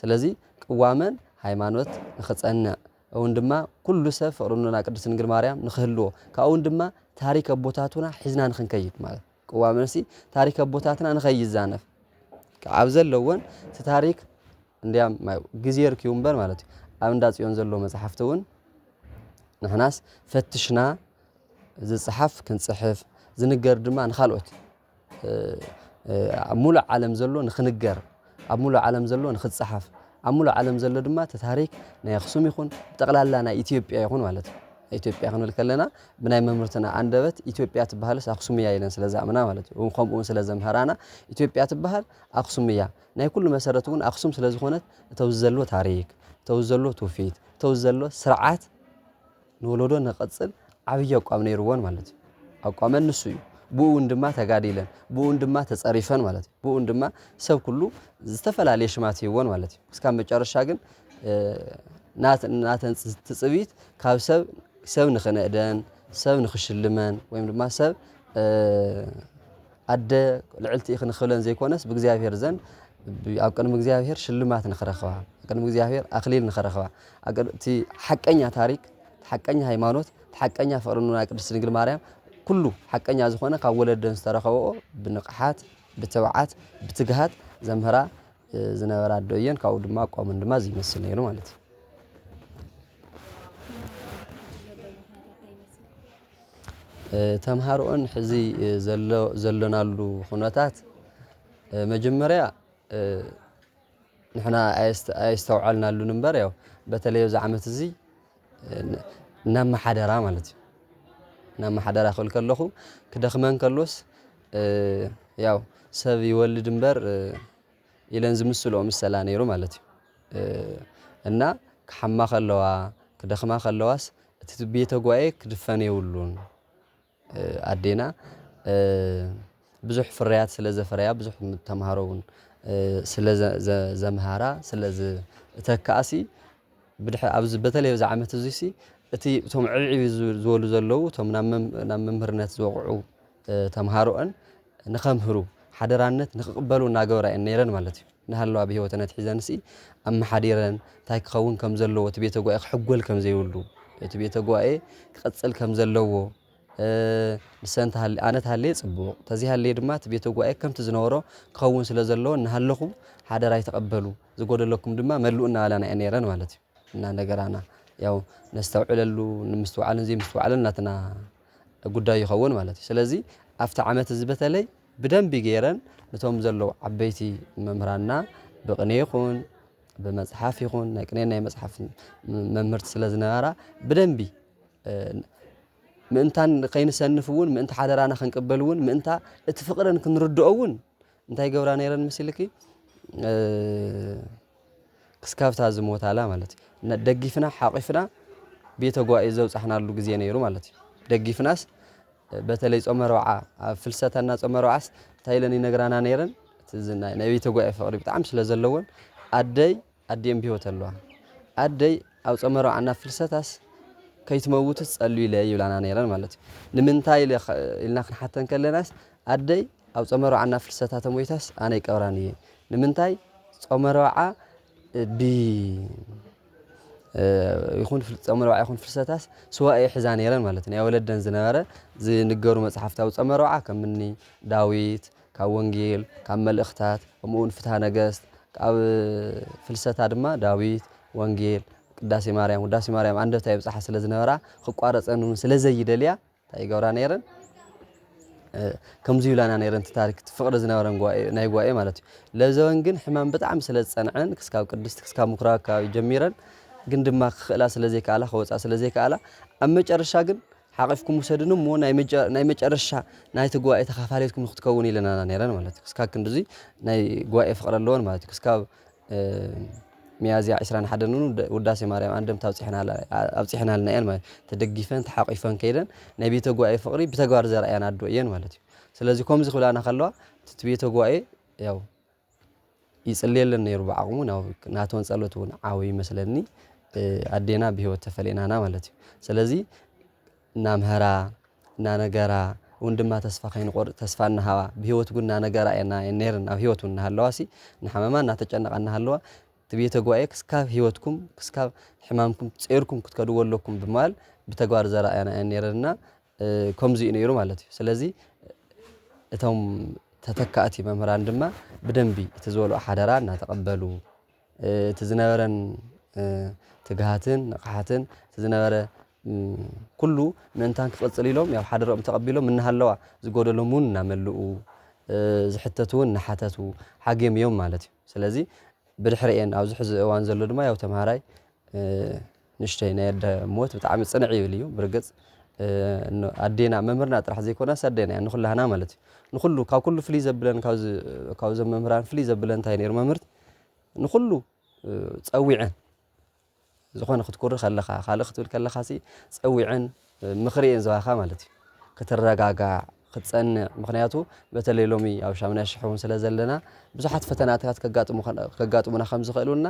ስለዚ ቅዋመን ሃይማኖት ንኽፀንዕ እውን ድማ ኩሉ ሰብ ፍቅርኖና ቅድስት ድንግል ማርያም ንኽህልዎ ካብኡን ድማ ታሪክ ኣቦታቱና ሒዝና ንኽንከይድ ማለት ቅዋመንሲ ታሪክ ኣቦታትና ንኸይዛነፍ ኣብ ዘለዎን እቲ ታሪክ እንዲያም ግዜ ርኪቡ እምበር ማለት እዩ ኣብ እንዳፅዮን ዘሎ መፅሓፍቲ እውን ንሕናስ ፈትሽና ዝፅሓፍ ክንፅሕፍ ዝንገር ድማ ንኻልኦት ኣብ ሙሉእ ዓለም ዘሎ ንኽንገር ኣብ ሙሉእ ዓለም ዘሎ ንኽፅሓፍ ኣብ ሙሉእ ዓለም ዘሎ ድማ እቲ ታሪክ ናይ ኣክሱም ይኹን ጠቕላላ ናይ ኢትዮጵያ ይኹን ማለት እዩ ኢትዮጵያ ክንብል ከለና ብናይ መምህርትና አንደበት ኢትዮጵያ ትበሃልስ ኣክሱም እያ ኢለን ስለዝኣምና ማለት እዩ ከምኡውን ስለዘምሃራና ኢትዮጵያ ትበሃል ኣክሱም እያ ናይ ኩሉ መሰረት እውን ኣክሱም ስለዝኾነት እተው ዘሎ ታሪክ እተው ዘሎ ትውፊት እተው ዘሎ ስርዓት ንወለዶ ንቐፅል ዓብይ ኣቋም ነይርዎን ማለት እዩ ኣቋመን ንሱ እዩ ብኡን ድማ ተጋዲለን ብኡን ድማ ተፀሪፈን ማለት እዩ ብኡን ድማ ሰብ ኩሉ ዝተፈላለየ ሽማት ይዎን ማለት እዩ እስካብ መጨረሻ ግን ናተን ትፅቢት ካብ ሰብ ንኽነእደን ሰብ ንኽሽልመን ወይም ድማ ሰብ ኣደ ልዕልቲ ንኽብለን ዘይኮነስ ብእግዚአብሔር ዘንድ ኣብ ቅድሚ እግዚኣብሔር ሽልማት ንኽረኽባ ኣብ ቅድሚ እግዚኣብሔር ኣኽሊል ንኽረኽባ እቲ ሓቀኛ ታሪክ ሓቀኛ ሃይማኖት ሓቀኛ ፍቅርኖና ቅድስት ድንግል ማርያም ኩሉ ሓቀኛ ዝኾነ ካብ ወለደን ዝተረኸብኦ ብንቕሓት ብትብዓት ብትግሃት ዘምህራ ዝነበራ ኣዶ እየን ካብኡ ድማ ኣቋሙን ድማ ዝይመስል ነይሩ ማለት እዩ ተምሃሮን ሕዚ ዘለናሉ ኩነታት መጀመርያ ንሕና ኣየስተውዓልናሉን እምበር ያው በተለይ ኣብዚ ዓመት እዚ እናመሓደራ ማለት እዩ እናመሓደራ ክብል ከለኹ ክደኽመን ከሎስ ያው ሰብ ይወልድ እምበር ኢለን ዝምስልኦ ምሰላ ነይሩ ማለት እዩ እና ክሓማ ከለዋ ክደኽማ ከለዋስ እቲ ቤተ ጉባኤ ክድፈን የብሉን ኣዴና ብዙሕ ፍርያት ስለ ዘፈረያ ብዙሕ ተምሃሮ እውን ስለ ዘምሃራ ስለ ዝተከኣሲ ኣብዚ በተለይ ኣብዚ ዓመት እዚ እቲ እቶም ዕብዒብ ዝበሉ ዘለዉ እቶም ናብ መምህርነት ዝወቕዑ ተምሃሮአን ንኸምህሩ ሓደራነት ንኽቕበሉ እናገበራ እየን ነይረን ማለት እዩ ንሃለዋ ብሂወተን ሒዘንሲ ኣመሓዲረን እንታይ ክኸውን ከም ዘለዎ እቲ ቤተ ጉባኤ ክሕጎል ከም ዘይብሉ እቲ ቤተ ጉባኤ ክቕፅል ከም ዘለዎ ንሰን ኣነ ተሃለየ ፅቡቕ ተዚሃለየ ድማ እቲ ቤተ ጉባኤ ከምቲ ዝነበሮ ክኸውን ስለ ዘለዎ ንሃለኹም ሓደራ ይተቐበሉ ዝጎደለኩም ድማ መልኡ እናበላና እየን ነይረን ማለት እዩ እና ነገራና ያው ነስተውዕለሉ ንምስትውዓልን ዘይምስትውዓልን ናትና ጉዳይ ይኸውን ማለት እዩ ስለዚ ኣብቲ ዓመት እዚ በተለይ ብደንቢ ገይረን ነቶም ዘለዉ ዓበይቲ መምህራንና ብቕኔ ይኹን ብመፅሓፍ ይኹን ናይ ቅኔን ናይ መፅሓፍ መምህርቲ ስለ ዝነበራ ብደንቢ ምእንታን ከይንሰንፍ እውን ምእንታ ሓደራና ክንቅበል እውን ምእንታ እቲ ፍቕረን ክንርድኦ እውን እንታይ ገብራ ነይረን መሲልኪ ክስካብታ ዝሞታላ ማለት እዩ ደጊፍና ሓቂፍና ቤተ ጉባኤ ዘውፃሕናሉ ግዜ ነይሩ ማለት እዩ ደጊፍናስ በተለይ ጾመ ረብዓ ኣብ ፍልሰታና ጾመ ረብዓስ እንታይ ኢለን ይነግራና ነይረን ናይ ቤተ ጉባኤ ፍቕሪ ብጣዕሚ ስለ ዘለወን ኣደየን ብሂወት ኣለዋ ኣደይ ኣብ ጾመ ረብዓና ፍልሰታስ ከይትመውት ፀልዩ ኢለ ይብላና ነይረን ማለት እዩ ንምንታይ ኢልና ክንሓተን ከለናስ ኣደይ ኣብ ጾመ ረብዓና ፍልሰታ ተሞይታስ ኣነ ይቀብራን እየ ንምንታይ ጾመ ረብዓ ይኹን ጾመ ረብዓ ይኹን ፍልሰታስ ስዋኤ ሒዛ ነይረን ማለት እዩ ናይ ወለደን ዝነበረ ዝንገሩ መፅሓፍቲ ኣብ ጾመ ረብዓ ከምኒ ዳዊት ካብ ወንጌል ካብ መልእኽታት ከምኡውን ፍትሐ ነገስት ካብ ፍልሰታ ድማ ዳዊት ወንጌል ቅዳሴ ማርያም ውዳሴ ማርያም አንደብታ ይብፃሓ ስለ ዝነበራ ክቋረፀን ስለ ዘይደልያ እንታይ ይገብራ ነይረን كم زيولانا نيرن تاريخ فقر زناورن ناي غواي مالتي لزون ግን ሕማም በጣም ስለጸንዐን ክስካብ ቅድስት ክስካብ ምኩራ አካባቢ ጀሚረን ግን ድማ ክላ ስለዚህ ካላ ከወጻ ስለዚህ ካላ አመጨረሻ ግን ሓቂፍኩም ወሰድንም ሞ ናይ መጨረሻ ናይ ተጓይ ተኻፋለትኩም ክትከውን ኢለና ነይረን ማለት ክስካክ እንደዚ ናይ ጓይ ፍቅር ኣለዎን ማለት ክስካብ ሚያዝያ 21 ነው ውዳሴ ማርያም አንደም ታውጽሕና ለናየን ማለት ተደግፈን ተሓቂፈን ከይደን ናይ ቤተ ጓይ ፍቅሪ በተግባር ዘርአያን አድወየን ማለት ስለዚህ ከምዚ ክላና ከለዋ ትቤተ ጓይ ያው ይጽልየልን ነይሩ በአቅሙ ነው ናቶን ጸሎቱን ዓዊ መስለኒ አዴና በህይወት ተፈለናና ማለት ስለዚህ ናምሃራ ናነገራ ወንድማ ተስፋ ከይንቆር ተስፋና ሃዋ በህይወት ጉና ነገራ እና የነርና በህይወቱና ሃለዋሲ ንሐመማ እና ተጨነቀና ሃለዋ ትቤተ ጓይ ክስካብ ህይወትኩም ክስካብ ሕማምኩም ጽርኩም ክትከድወለኩም በማል በተግባር ዘራአያና የነርና ከምዚ ነይሩ ማለት ስለዚህ እቶም ተተካአቲ መምህራን ድማ በደንቢ ተዘወሉ ሓደራ እና ተቀበሉ ተዝነበረን ትግሃትን ንቃሓትን ተዝነበረ ኩሉ ምንታን ክቅጽል ኢሎም ያው ሓደሮም ተቀቢሎም እንሃለዋ ዝጎደሎሙን እናመልኡ ዝሕተቱን ንሓተቱ ሓገምዮም ማለት ስለዚህ ብድሕሪኤን ኣብዚ ሕዚ እዋን ዘሎ ድማ ያው ተማሃራይ ንሽተይ ናይ ሞት ብጣዕሚ ጽንዕ ይብል እዩ ብርግጽ አዴና መምህርና ጥራሕ ዘይኮና ሰደና ንኹላህና ማለት ንኹሉ ካብ ኩሉ ፍሊ ዘብለን ካብ ዘመምህራን ፍሊ ዘብለን ታይ ነይሩ መምህርት ንኹሉ ጸዊዕን ዝኾነ ክትኩር ከለኻ ካልእ ክትብል ከለኻሲ ጸዊዕን ምኽሪን ዘዋኻ ማለት ከተረጋጋ ክትጸንዕ ምክንያቱ በተለይ ሎሚ ኣብ ሻምና ሽሑን ስለዘለና ብዙሓት ፈተናታት ከጋጥሙና ከም ዝኽእሉና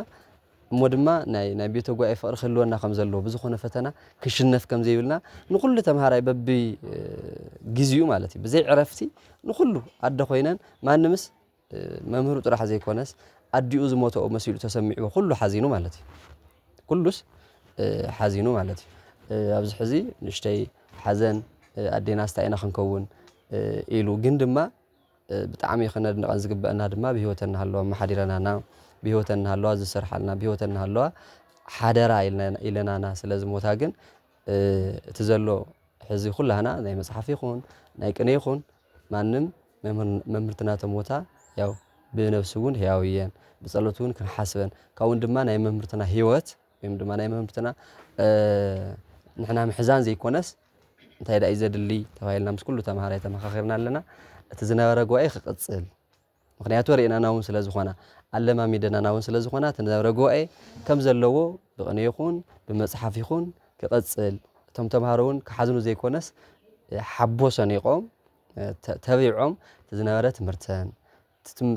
እሞ ድማ ናይ ቤተ ጓይ ፍቅር ክህልወና ከም ዘሎ ብዙኾነ ፈተና ክሽነፍ ከም ዘይብልና ንኹሉ ተማሃራይ በቢ ግዚኡ ማለት እዩ ብዘይ ዕረፍቲ ንኹሉ ኣደ ኮይነን ማንምስ መምህሩ ጥራሕ ዘይኮነስ ኣዲኡ ዝሞተኦ መሲሉ ተሰሚዑ ኩሉ ሓዚኑ ማለት እዩ ኩሉስ ሓዚኑ ማለት እዩ ኣብዚ ሕዚ ንሽተይ ሓዘን ኣዴና ስታይና ክንከውን ኢሉ ግን ድማ ብጣዕሚ ክነድንቐን ዝግበአና ድማ ብህይወተና ሃለዋ መሓዲረናና بهوتن هالوا زسرحلنا بهوتن هالوا حدرا إلنا سلز موتا جن تزلوا حزي كلهنا ناي مصحف يخون ناي كني يخون مانم ممرتنا تموتا ياو بنفسون هياويين بصلوتون كن حسبن كون دما ناي ممرتنا هيوت بيم دما ناي ممرتنا نحنا محزان زي كونس انتي دا يزدلي تفايلنا مس كله تمهاري تمخخرنا لنا تزنبره غواي خقصل ምክንያቱ ሪእና ናውን ስለዝኾና ኣለማሚደና ናውን ስለዝኾና ተነበረ ጎኤ ከም ዘለዎ ብቕኔ ይኹን ብመጽሓፍ ይኹን ክቐጽል እቶም ተምሃሮውን ክሓዝኑ ዘይኮነስ ሓቦሰን ይቆም ተቢዖም ተዝነበረ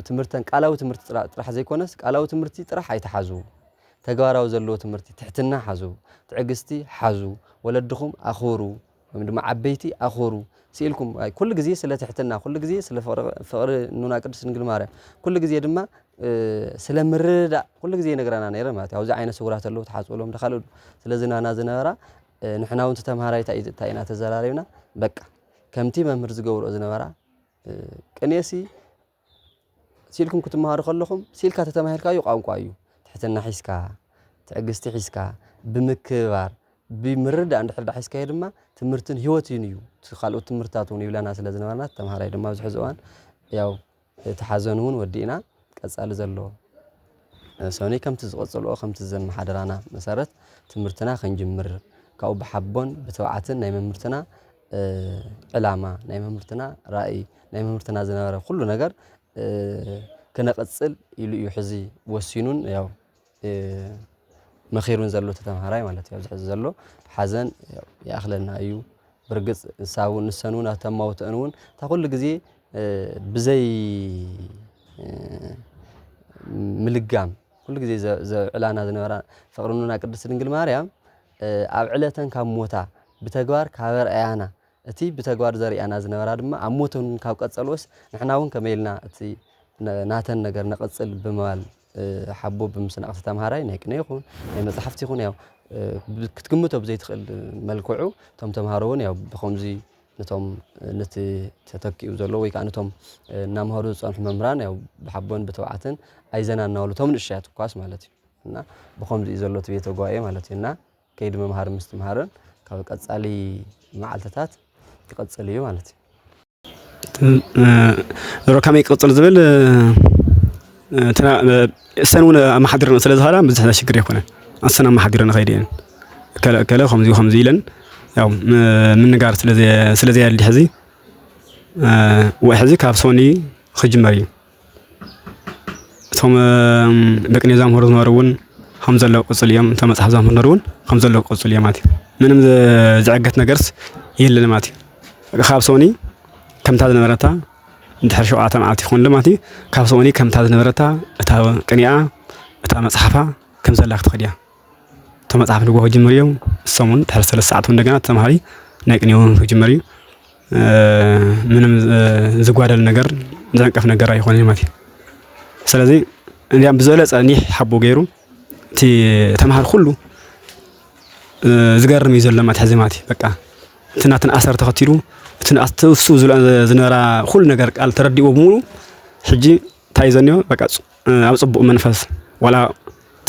ትምህርተን ቃላዊ ትምህርቲ ጥራሕ ዘይኮነስ ቃላዊ ትምህርቲ ጥራሕ ኣይተሓዙ ተግባራዊ ዘለዎ ትምህርቲ ትሕትና ሓዙ ትዕግስቲ ሓዙ ወለድኹም ኣኽሩ ወይም ድማ ዓበይቲ ኣኽሩ ሲልኩም ኩሉ ግዜ ስለ ትሕትና ኩሉ ግዜ ስለ ፍቅሪ ኑና ቅድስት ድንግል ማርያም ኩሉ ግዜ ድማ ስለ ምርዳ ኩሉ ግዜ ነገራና ነይረ ማለት ያው ዛ አይነ ስውራት አለው ተሓጽሎም ደኻሉ ስለዝናና ዝነበራ ንሕናውን ተማሃራይ ታይና ተዘራሪብና በቃ ከምቲ መምህር ዝገብሮ ዝነበራ ቅኔሲ ሲልኩም ክትማሃሩ ከለኹም ሲልካ ተተማሂርካዩ ቋንቋ እዩ ትሕትና ሒስካ ትዕግስቲ ሒስካ ብምክባር بمرد عند حد حس كهيد ما تمرتن هيوتين يو تخلوا تمرتاتون يبلنا سلازنا وانا تمهاري دم مازح زوان ياو تحزنون ودينا كأسأل زلوا سوني كم تزقصلوا كم تزن محاضرانا مسارت تمرتنا خنجمر كأو بحبون بتوعتن نايم مرتنا علامة نايم مرتنا رأي نايم مرتنا زنارة كله نجار كنا قصل يحزي وسينون ياو مخيرون زلو تتمهراي مالتي يبزح زلو حزن ياخلنا ايو برقص ساون نسنون اتماوت انون تا كل غزي بزي ملقام كل غزي زعلانا زنورا فقرنونا قدس دنگل مريم اب علتن كموتا بتغوار كابر ايانا اتي بتغوار زري انا زنورا دما اموتن كاب قصلوس نحناون كميلنا اتي ناتن ነገር نقصل بمال حبوب بمسنقة تمهراي نيكني يكون مصحفتي يكون ياو كتقمتوا بزي تخل ملكوعو تم تمهارون ياو بخمزي نتوم نت تتكيو زلو ويك انتم نامهارو صانح ممران ياو بحبون بتوعتن ايزنا نولو توم الشيات كواس مالتي እና بخمزي زلو تبيتو غواي مالتي እና كيد ممهار مستمهارن كاو قصالي معلتታት تقصليو مالتي ركامي يقصل زبل تنا سنون محضرنا سلازة هلا بزح شكر يكون السنة محضرنا خيرين كلا خمزي لن ያው ምን ጋር ስለዚህ ያለ ህዚ ወህዚ ካብሶኒ خجمري ثم بقني زام هرز نورون حمزه قصليام تمصحف زام نورون حمزه قصلياماتي ምንም ዝዕገት ነገርስ የለን ማቲ ካብሶኒ ከምታ ዝነበረታ እንድሕር ሸውዓተ መዓልቲ ይኹን ለማቲ ካብሶኒ ከምታ ዝነበረታ እታ ቅንያ እታ መጽሐፋ ከም ዘላክ ትኸድያ ተመጽሐፍ ንጎ ጅምሪው ሰሙን ተሕር 3 ሰዓት እንደገና ተማሪ ናይቅኒውን ጅምሪ ምንም ዝጓደል ነገር ዘንቀፍ ነገር አይሆንም ማቲ ስለዚህ እንዲያም በዘለጸ ኒህ ሐቦ ገይሩ ቲ ተማሪ ሁሉ ዝገርም ይዘለማት ሐዘማቲ በቃ እንትናትን አሰር ተኸቲሉ እንትናትፍሱ ዝነራ ሁሉ ነገር ቃል ተረዲው በሙሉ ሕጂ ታይዘኒዮ በቃ ኣብ ጽቡቕ መንፈስ ወላ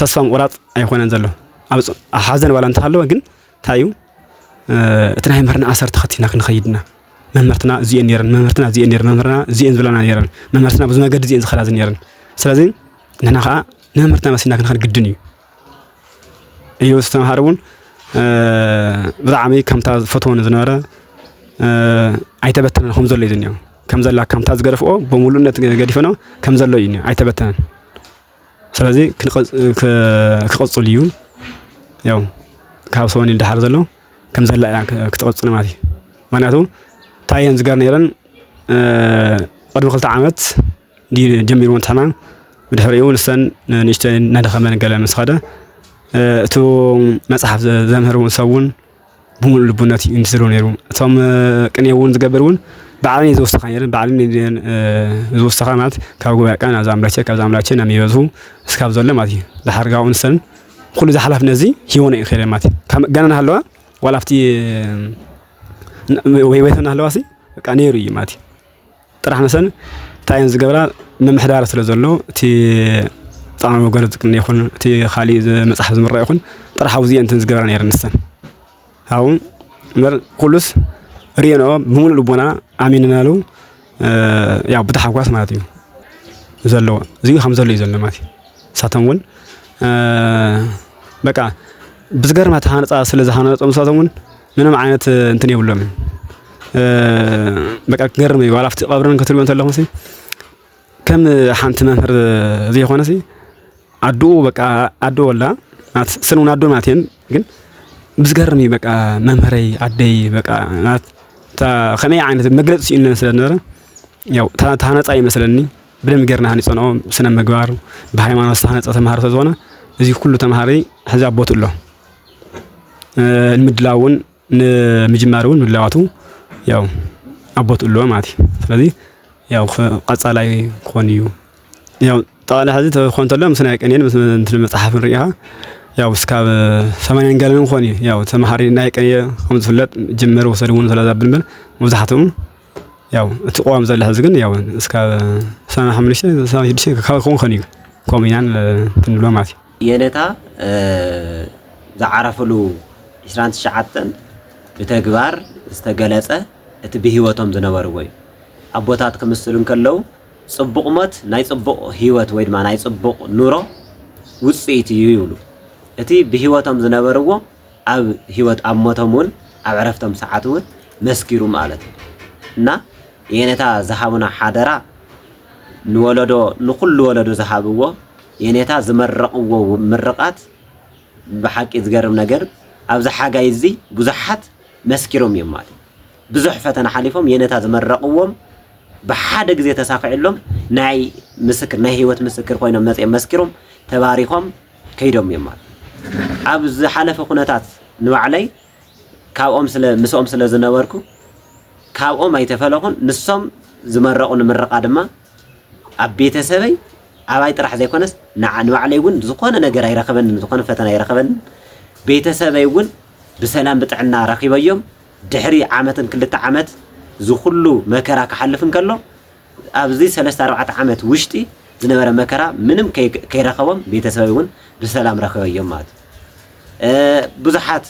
ተስፋም ወራጥ አይሆነን ዘሎ ኣብ ሐዘን ወላ እንተሃለወ ግን ታዩ እትና ይመርና አሰር ተኸቲና ክንኸይድና መመርትና እዚን ነረን መመርትና እዚን ነረን መመርና እዚን ዝብለና ነረን መመርትና ብዙ ነገር እዚን ዝኸራዝ ነረን ስለዚህ ንሕና ኸ መመርትና መስና ክንኸድ ግድን እዩ እዩ ዝተማሃሩን ብዛዕሚ ከምታ ፈቶን ዝነበረ አይተበተነን ከም ዘሎ ይዝኒዮ ከም ዘላ ከምታ ዝገረፍኦ በሙሉነት ገዲፈኖ ከም ዘሎ እዩ አይተበተነን ስለዚህ ክቅጽል እዩ ያው ካብሶኒ ድሓር ዘሎ ከም ዘላ ክትቅጽል ማለት ማንያቱ ታየን ዝገር ነረን ቅድሚ 2 ዓመት ዲ ጀሚሩን ተማም ብድሕሪኡ ንሰን ንሽተ ናደኸመን ገለ መስኸደ እቱ መጽሐፍ ዘምህሩ ሰውን ብሙሉ ልቡነት ይንስሩ ነሩ እቶም ቅኔውን ዝገበሩን ባዕልን ዝወስኻ ነረን ባዕልን ዝወስኻ ማለት ካብ ጉባኤ ናዛምላቸ ካብ ዛምላቸ ናሚበዙ እስካብ ዘሎ ማለት ዝሓርጋውን ሰን ኩሉ ዝሓላፍ ነዚ ሂወነ ይኸለ ማለት ገናና ሃለዋ ወላፍቲ ወይ ወይተና ሃለዋሲ በቃ ነሩ እዩ ማለት ጥራሕ ነሰን ታየን ዝገብራ መምሕዳር ስለ ዘሎ እቲ ጣዕሙ ገረጽ ግን ይኹን እቲ खाली መጽሐፍ ዝምራ ይኹን ጥራሕ ውዚ እንትን ዝገብራ ነይረን ነሰን አሁን መር ኩሉስ ሪኖ ብሙሉ ልቦና አሚንናሉ ያው ብታሐጓስ ማለት እዩ ዘሎ እዚ ከም ዘሎ ይዘለ ማለት ሳተምውን በቃ ብዝገርማ ተሃነጻ ስለ ዝሃነጾም ሳተምውን ምንም ዓይነት እንትን ይብሎም በቃ ገርም እዩ ዋላፍቲ ቀብረን ከተልዮን ተለኹም ሲ ከም ሓንቲ መምህር ዘይኾነሲ አዱ በቃ አዱ ወላ ናት ስሉን አዱ ማቴን ግን ብዝገርም በቃ መምህረይ አደይ በቃ ናት ከመይ ዓይነት መግለጽ ሲኢልን ስለነበረ ያው ታነጻ ይመስለኒ ብደም ገርና ሃኒጾኖ ስነ ምግባር በሃይማኖት ታነጻ ተማሃሩ ተዝሆነ እዚ ኩሉ ተማሃሪ ሕዚ አቦትሎ ንምድላውን ንምጅማሩን ምድላዋቱ ያው አቦትሎ ማለት ስለዚህ ያው ቀጻላይ ኮንዩ ያው ጣላ ሕዚ ተኾንተሎ ምስና ቀኔን እንትን መጽሐፍ ንሪያ ያው እስካብ 80 ገለን ኮኒ ያው ተማሃሪ ናይ ቀኔ ከም ዝፍለጥ ጅምር ወሰድውን ስለዛብልበል መብዛሕትኦም ያው እቲ ቆም ዘለ ሕዚ ግን ያው እስካብ 85 ኮን እዩ ኮሚናን ትንብሎ ማለት የነታ ዝዓረፈሉ 29 ብተግባር ዝተገለጸ እቲ ብህይወቶም ዝነበርዎ እዩ አቦታት ከምስሉን ከለው ጽቡቕ ሞት ናይ ጽቡቕ ህይወት ወይ ድማ ናይ ጽቡቕ ኑሮ ውጽኢት እዩ ይብሉ እቲ ብህይወቶም ዝነበርዎ ኣብ ህይወት ኣብ ሞቶምን ኣብ ዕረፍቶም ሰዓትን መስኪሩ ማለት እና የነታ ዝሃቡና ሓደራ ንወለዶ ንኩሉ ወለዶ ዝሃብዎ የነታ ዝመረቕዎ ምርቃት ብሓቂ ዝገርም ነገር ኣብ ዝሓጋይ እዚ ብዙሓት መስኪሮም እዮም ማለት ብዙሕ ፈተና ሓሊፎም የነታ ዝመረቕዎም በሓደ ግዜ ተሳኺዕሎም ናይ ምስክር ናይ ህይወት ምስክር ኮይኖም መጽኦም መስኪሮም ተባሪኾም ከይዶም እዮም ማለት ኣብ ዝሓለፈ ኩነታት ንባዕለይ ካብኦም ምስኦም ስለ ዝነበርኩ ካብኦም ኣይተፈለኹን ንሶም ዝመረቑን ምርቃ ድማ ኣብ ቤተሰበይ ኣባይ ጥራሕ ዘይኮነስ ንባዕለይ እውን ዝኾነ ነገር ኣይረኸበንን ዝኾነ ፈተና ኣይረኸበንን ቤተሰበይ እውን ብሰላም ብጥዕና ረኺበዮም ድሕሪ ዓመትን 2 ዓመት ዝኹሉ መከራ ክሓልፍን ከሎ ኣብዚ 3-4 ዓመት ውሽጢ ዝነበረ መከራ ምንም ከይረኸቦም ቤተሰበይ እውን ብሰላም ረኺበዮም ማለት ብዙሓት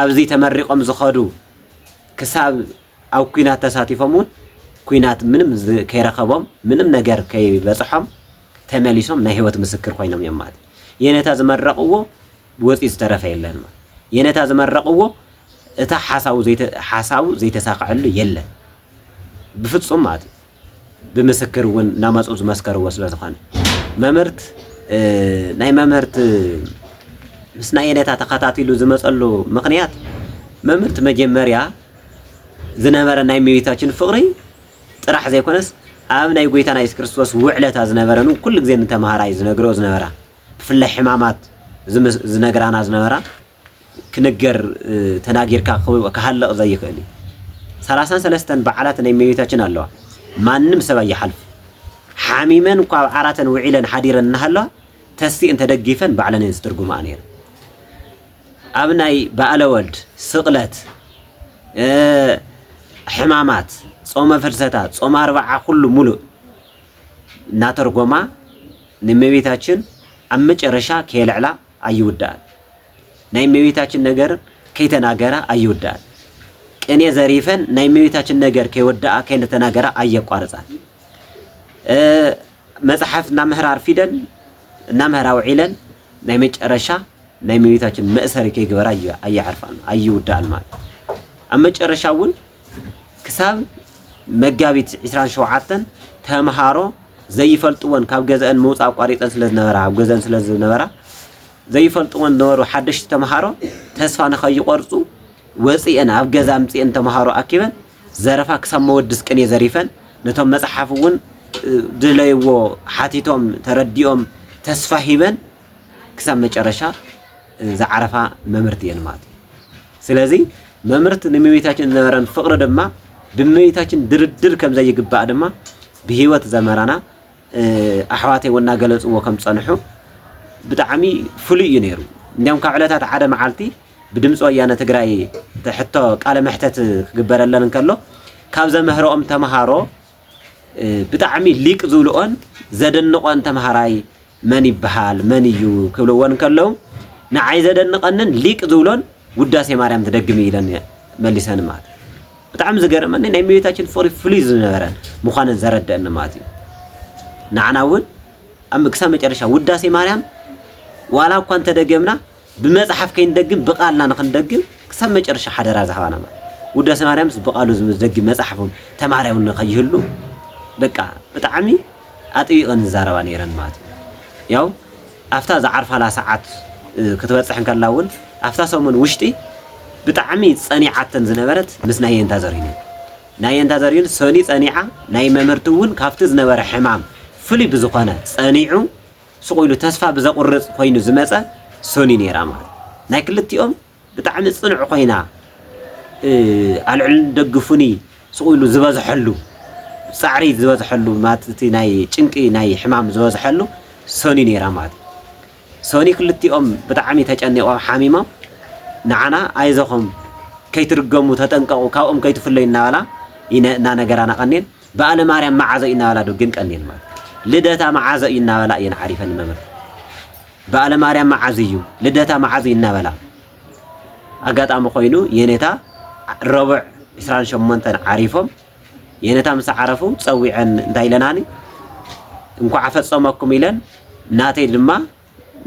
ኣብዚ ተመሪቆም ዝኸዱ ክሳብ ኣብ ኩናት ተሳቲፎም እውን ኩናት ምንም ከይረኸቦም ምንም ነገር ከይበጽሖም ተመሊሶም ናይ ህይወት ምስክር ኮይኖም እዮም ማለት የነታ ዝመረቅዎ ወፂ ዝተረፈ የለን ማለት የነታ ዝመረቅዎ እታ ሓሳቡ ዘይተሳክዐሉ የለን ብፍጹም ማለት ብምስክር ውን ናመፁ ዝመስከርዎ ስለ ዝኾነ መምህርት ናይ መምህርት ምስና የነታ ተኸታቲሉ ዝመፀሉ ምክንያት መምህርት መጀመርያ ዝነበረ ናይ እመቤታችን ፍቅሪ ጥራሕ ዘይኮነስ ኣብ ናይ ጎይታና ኢየሱስ ክርስቶስ ውዕለታ ዝነበረኑ ኩሉ ግዜ ንተማሃራይ ዝነግሮ ዝነበራ ብፍላይ ሕማማት ዝነግራና ዝነበራ ክንገር ተናጊርካ ክሃለቕ ዘይክእል 33 በዓላት ናይ እመቤታችን ኣለዋ ማንም ሰብ ኣይሓልፍ ሓሚመን እኳ ዓራተን ውዒለን ሓዲረን እናሃለዋ ተስቲእን ተደጊፈን ባዕለን ዝትርጉማ ነይረ ኣብ ናይ በዓለ ወልድ ስቕለት ሕማማት ጾመ ፍልሰታት ጾመ 40 ኩሉ ሙሉእ እናተርጎማ ንእመቤታችን ኣብ መጨረሻ ከየልዕላ ኣይውዳእ ናይ እመቤታችን ነገር ከይተናገራ ኣይውዳእ ቅኔ ዘሪፈን ናይ እመቤታችን ነገር ከይወዳኣ ከይተናገራ ኣየቋርፃን መጽሐፍ እናምህራር ፊደል እናምህራ ውዒለን ናይ መጨረሻ ናይ እመቤታችን መእሰሪ ከይግበራ ኣየዓርፋን ኣይውዳእን ማለት ኣብ መጨረሻ እውን ክሳብ መጋቢት 27 ተምሃሮ ዘይፈልጥዎን ካብ ገዛን መውፃእ ቋሪጠን ስለዝነበራ ኣብ ገዛን ስለዝነበራ ዘይፈልጥዎን ነበሩ ሓደሽቲ ተምሃሮ ተስፋ ንኸይቆርፁ ወፂአን ኣብ ገዛ ምፅአን ተምሃሮ ኣኪበን ዘረፋ ክሳብ መወድስ ቅኔ ዘሪፈን ነቶም መጽሓፍ እውን ድለይዎ ሓቲቶም ተረዲኦም ተስፋ ሂበን ክሳብ መጨረሻ ዝዓረፋ መምህርቲ እየን ማለት ስለዚ መምህርት ንእመቤታችን ዝነበረን ፍቅሪ ድማ ብእመቤታችን ድርድር ከም ዘይግባእ ድማ ብሂወት ዘመራና ኣሕዋተይ ወና ገለፅዎ ከም ፀንሑ ብጣዕሚ ፍሉይ እዩ ነይሩ እንዲያውም ካብ ዕለታት ሓደ መዓልቲ ብድምፂ ወያነ ትግራይ ተሕቶ ቃለ መሕተት ክግበረለን እንከሎ ካብ ዘምህሮኦም ተምሃሮ ብጣዕሚ ሊቅ ዝብልኦን ዘደንቆን ተምሃራይ መን ይበሃል መን እዩ ክብልዎን ከለው ንዓይ ዘደንቀንን ሊቅ ዝብሎን ውዳሴ ማርያም ተደግሚ ኢለን መሊሰን ማለት ብጣዕሚ ዝገርመኒ ናይ እመቤታችን ፍቅሪ ፍሉይ ዝነበረን ምዃነን ዘረድአኒ ማለት እዩ ንዓና እውን ኣብ ክሳብ መጨረሻ ውዳሴ ማርያም ዋላ እኳ እንተደገምና ብመጽሐፍ ከይንደግም ብቃልና ንኽንደግም ክሳብ መጨረሻ ሓደራ ዝሃባና ማለት ውዳሴ ማርያም ብቃሉ ዝደግም መጽሐፉን ተማርያውን ንኸይህሉ በቃ ብጣዕሚ ኣጥቢቐን ዝዛረባ ነይረን ማለት እዩ ያው ኣፍታ ዝዓርፋላ ሰዓት ክትበፅሕ ከላ እውን ኣፍታ ሰሙን ውሽጢ ብጣዕሚ ፀኒዓተን ዝነበረት ምስ ናይ የንታ ዘሪን ናይ የንታ ዘሪን ሰኒ ፀኒዓ ናይ መምህርቲ እውን ካብቲ ዝነበረ ሕማም ፍሉይ ብዝኾነ ፀኒዑ ስቑኢሉ ተስፋ ብዘቁርፅ ኮይኑ ዝመፀ ሰኒ ነይራ ማለት ናይ ክልቲኦም ብጣዕሚ ፅኑዕ ኮይና ኣልዕል ደግፉኒ ስቑኢሉ ዝበዝሐሉ ፃዕሪ ዝበዝሐሉ ማለት እቲ ናይ ጭንቂ ናይ ሕማም ዝበዝሐሉ ሰኒ ነይራ ማለት ሰኒ ክልቲኦም ብጣዕሚ ተጨኒቆም ሓሚሞም ንዓና ኣይዘኹም ከይትርገሙ ተጠንቀቁ ካብኦም ከይትፍለዩ እናበላ እናነገራና ቀኒን በዓለ ማርያም መዓዘ እናበላ ግን ቀኒን ማለት ልደታ መዓዘ እናበላ እየን ዓሪፈን መምህር በዓለ ማርያም መዓዝ እዩ ልደታ መዓዝ እናበላ ኣጋጣሚ ኮይኑ የኔታ ረቡዕ 28 ዓሪፎም የኔታ ምስ ዓረፉ ፀዊዐን እንታይ ኢለናኒ እንኳዕ ፈፀመኩም ኢለን ናተይ ድማ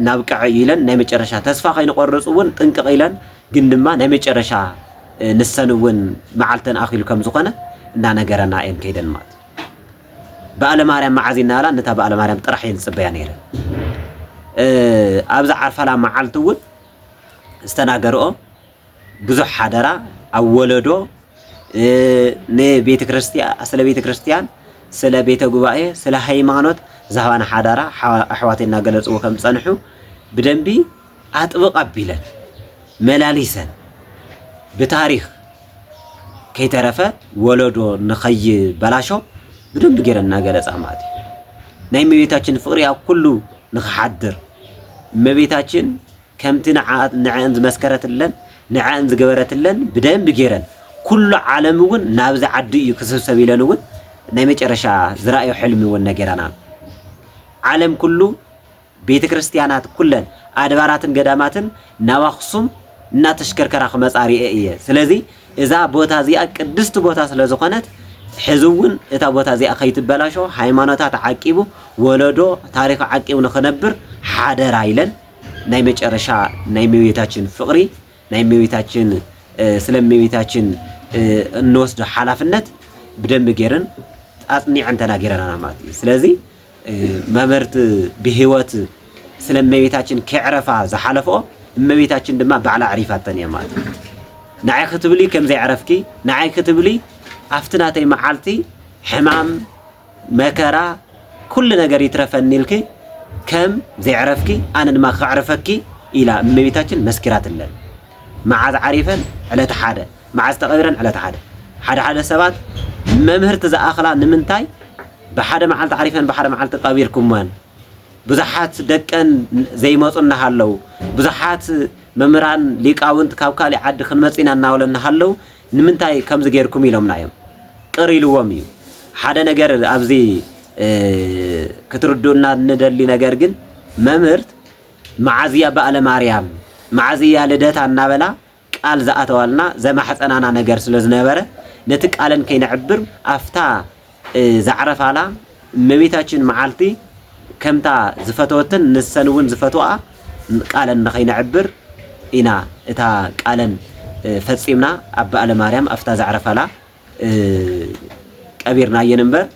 ናብ ቅዕ ኢለን ናይ መጨረሻ ተስፋ ከይንቆርፁ እውን ጥንቅቕ ኢለን ግን ድማ ናይ መጨረሻ ንሰን እውን መዓልተን ኣኺሉ ከም ዝኾነ እናነገረና እየን ከይደን ማለት በዓለ ማርያም መዓዝ እናበላ ነታ በዓለ ማርያም ጥራሕ እየን ዝፅበያ ነይረን ኣብዛ ዓርፋላ መዓልቲ እውን ዝተናገርኦ ብዙሕ ሓደራ ኣብ ወለዶ ንቤተ ክርስቲያን ስለ ቤተ ክርስቲያን ስለ ቤተ ጉባኤ ስለ ሃይማኖት ዝሃባና ሓደራ ኣሕዋተይ እናገለፅዎ ከም ፀንሑ ብደንቢ ኣጥብቕ ኣቢለን መላሊሰን ብታሪክ ከይተረፈ ወለዶ ንኸይበላሾ ብደንቢ ገይረን እናገለፃ ማለት እዩ ናይ እመቤታችን ፍቅሪ ኣብ ኩሉ ንኽሓድር እመቤታችን ከምቲ ንዓአን ዝመስከረትለን ንዓአን ዝገበረትለን ብደንቢ ገይረን ኩሉ ዓለም እውን ናብዚ ዓዲ እዩ ክስብሰብ ኢለን እውን ናይ መጨረሻ ዝረኣዮ ሕልሚ እውን ነገራና ዓለም ኩሉ ቤተ ክርስቲያናት ኩለን ኣድባራትን ገዳማትን ናብ ኣኽሱም እናተሽከርከራ ክመፃ ሪአ እየ ስለዚ እዛ ቦታ እዚኣ ቅድስቲ ቦታ ስለ ዝኾነት حزون إتابوتا زي أخيت بلاشو هايمانوتا تعقيبو ولدو تاريخ عقيبو نخنبر حادر عيلن نايمج أرشا نايميويتاچن فقري نايميويتاچن سلميويتاچن النوسد حلافنت بدم جيرن أطني عندنا جيرنا ناماتي سلازي ممرت بهوات سلميويتاچن كعرفا زحلفو ميويتاچن دما بعلى عريفات تانية ماتي نعي كتبلي كم زي عرفكي نعي كتبلي أفتناتي معالتي حمام مكرا كل نجار يترفني لكي كم زي عرفكي أنا ما خعرفكي إلى ميتاچن مسكرات الله مع عريفا على تحادة مع استقبرا على تحادة حدا سبات ممهرت ذا أخلا نمنتاي بحدا معالت عريفا بحدا معالت قابير كمان بزحات دكان زي ما قلنا هالو بزحات ممران ليك أونت كوكالي عد خمسين الناولنا هالو نمنتاي كم زجيركم يلوم نايم قريلو وميو حدا نجار أبزي كتردونا ندلي نجار جن ممرت معزية بقى لماريام معزية لدتها النبلة قال زأتوالنا زي ما حس أنا نجار سلزنا برا نتك قالن كي نعبر أفتا زعرف على مبيتاچن معالتي كمتا زفتوتن نسنون زفتوها قالن نخي نعبر إنا إتا قالن فتصيمنا أبا على مريم أفتا زعرف على كبيرنا ينبر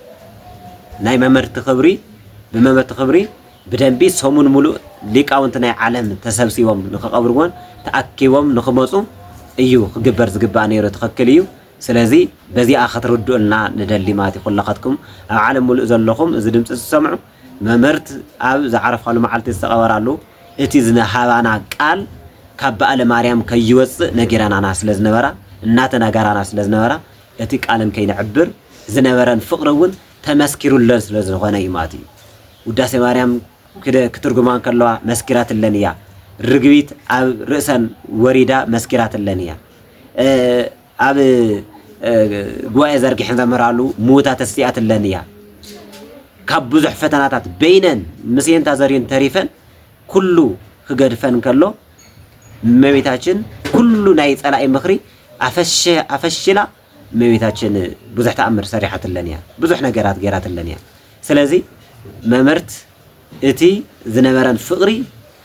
ناي ممرت خبري بممرت خبري بدنبي سومون ملو ليقاونتنا عالم تسبسيوم نخقبرون تأكيوم نخمصو ايو خجبر زغبا نيرو تخكليو سلازي بزي اخر ردولنا ندلي ماتي خلقتكم عالم ملو زلخم اذا دمص تسمعوا ممرت اب زعرف قالوا معلت استقبرالو اتي زنا حبانا قال كبا على مريم كيوص نغيرانا ناس لزنبرا እናተና ጋራና ስለዝነበራ እቲ ቃለም ከይንዕብር ዝነበረን ፍቅረውን ተመስኪሩለን ስለዝኾነ ይማቲ ውዳሴ ማርያም ክትርጉማን ከለዋ መስኪራትለን እያ ርግቢት ኣብ ርእሰን ወሪዳ መስኪራትለን እያ ኣብ ጉባኤ ዘርጊሕን ዘመራሉ ሙታ ተስቲያትለን እያ ካብ ብዙሕ ፈተናታት በይነን ምስየንታ ዘሪን ተሪፈን ኩሉ ክገድፈን ከሎ መቤታችን ኩሉ ናይ ጸላኢ ምኽሪ أفشلا ميتاچن بزح تأمر سريحة اللنيا بزح نجارات جارات اللنيا سلازي ممرت اتي زنمران فقري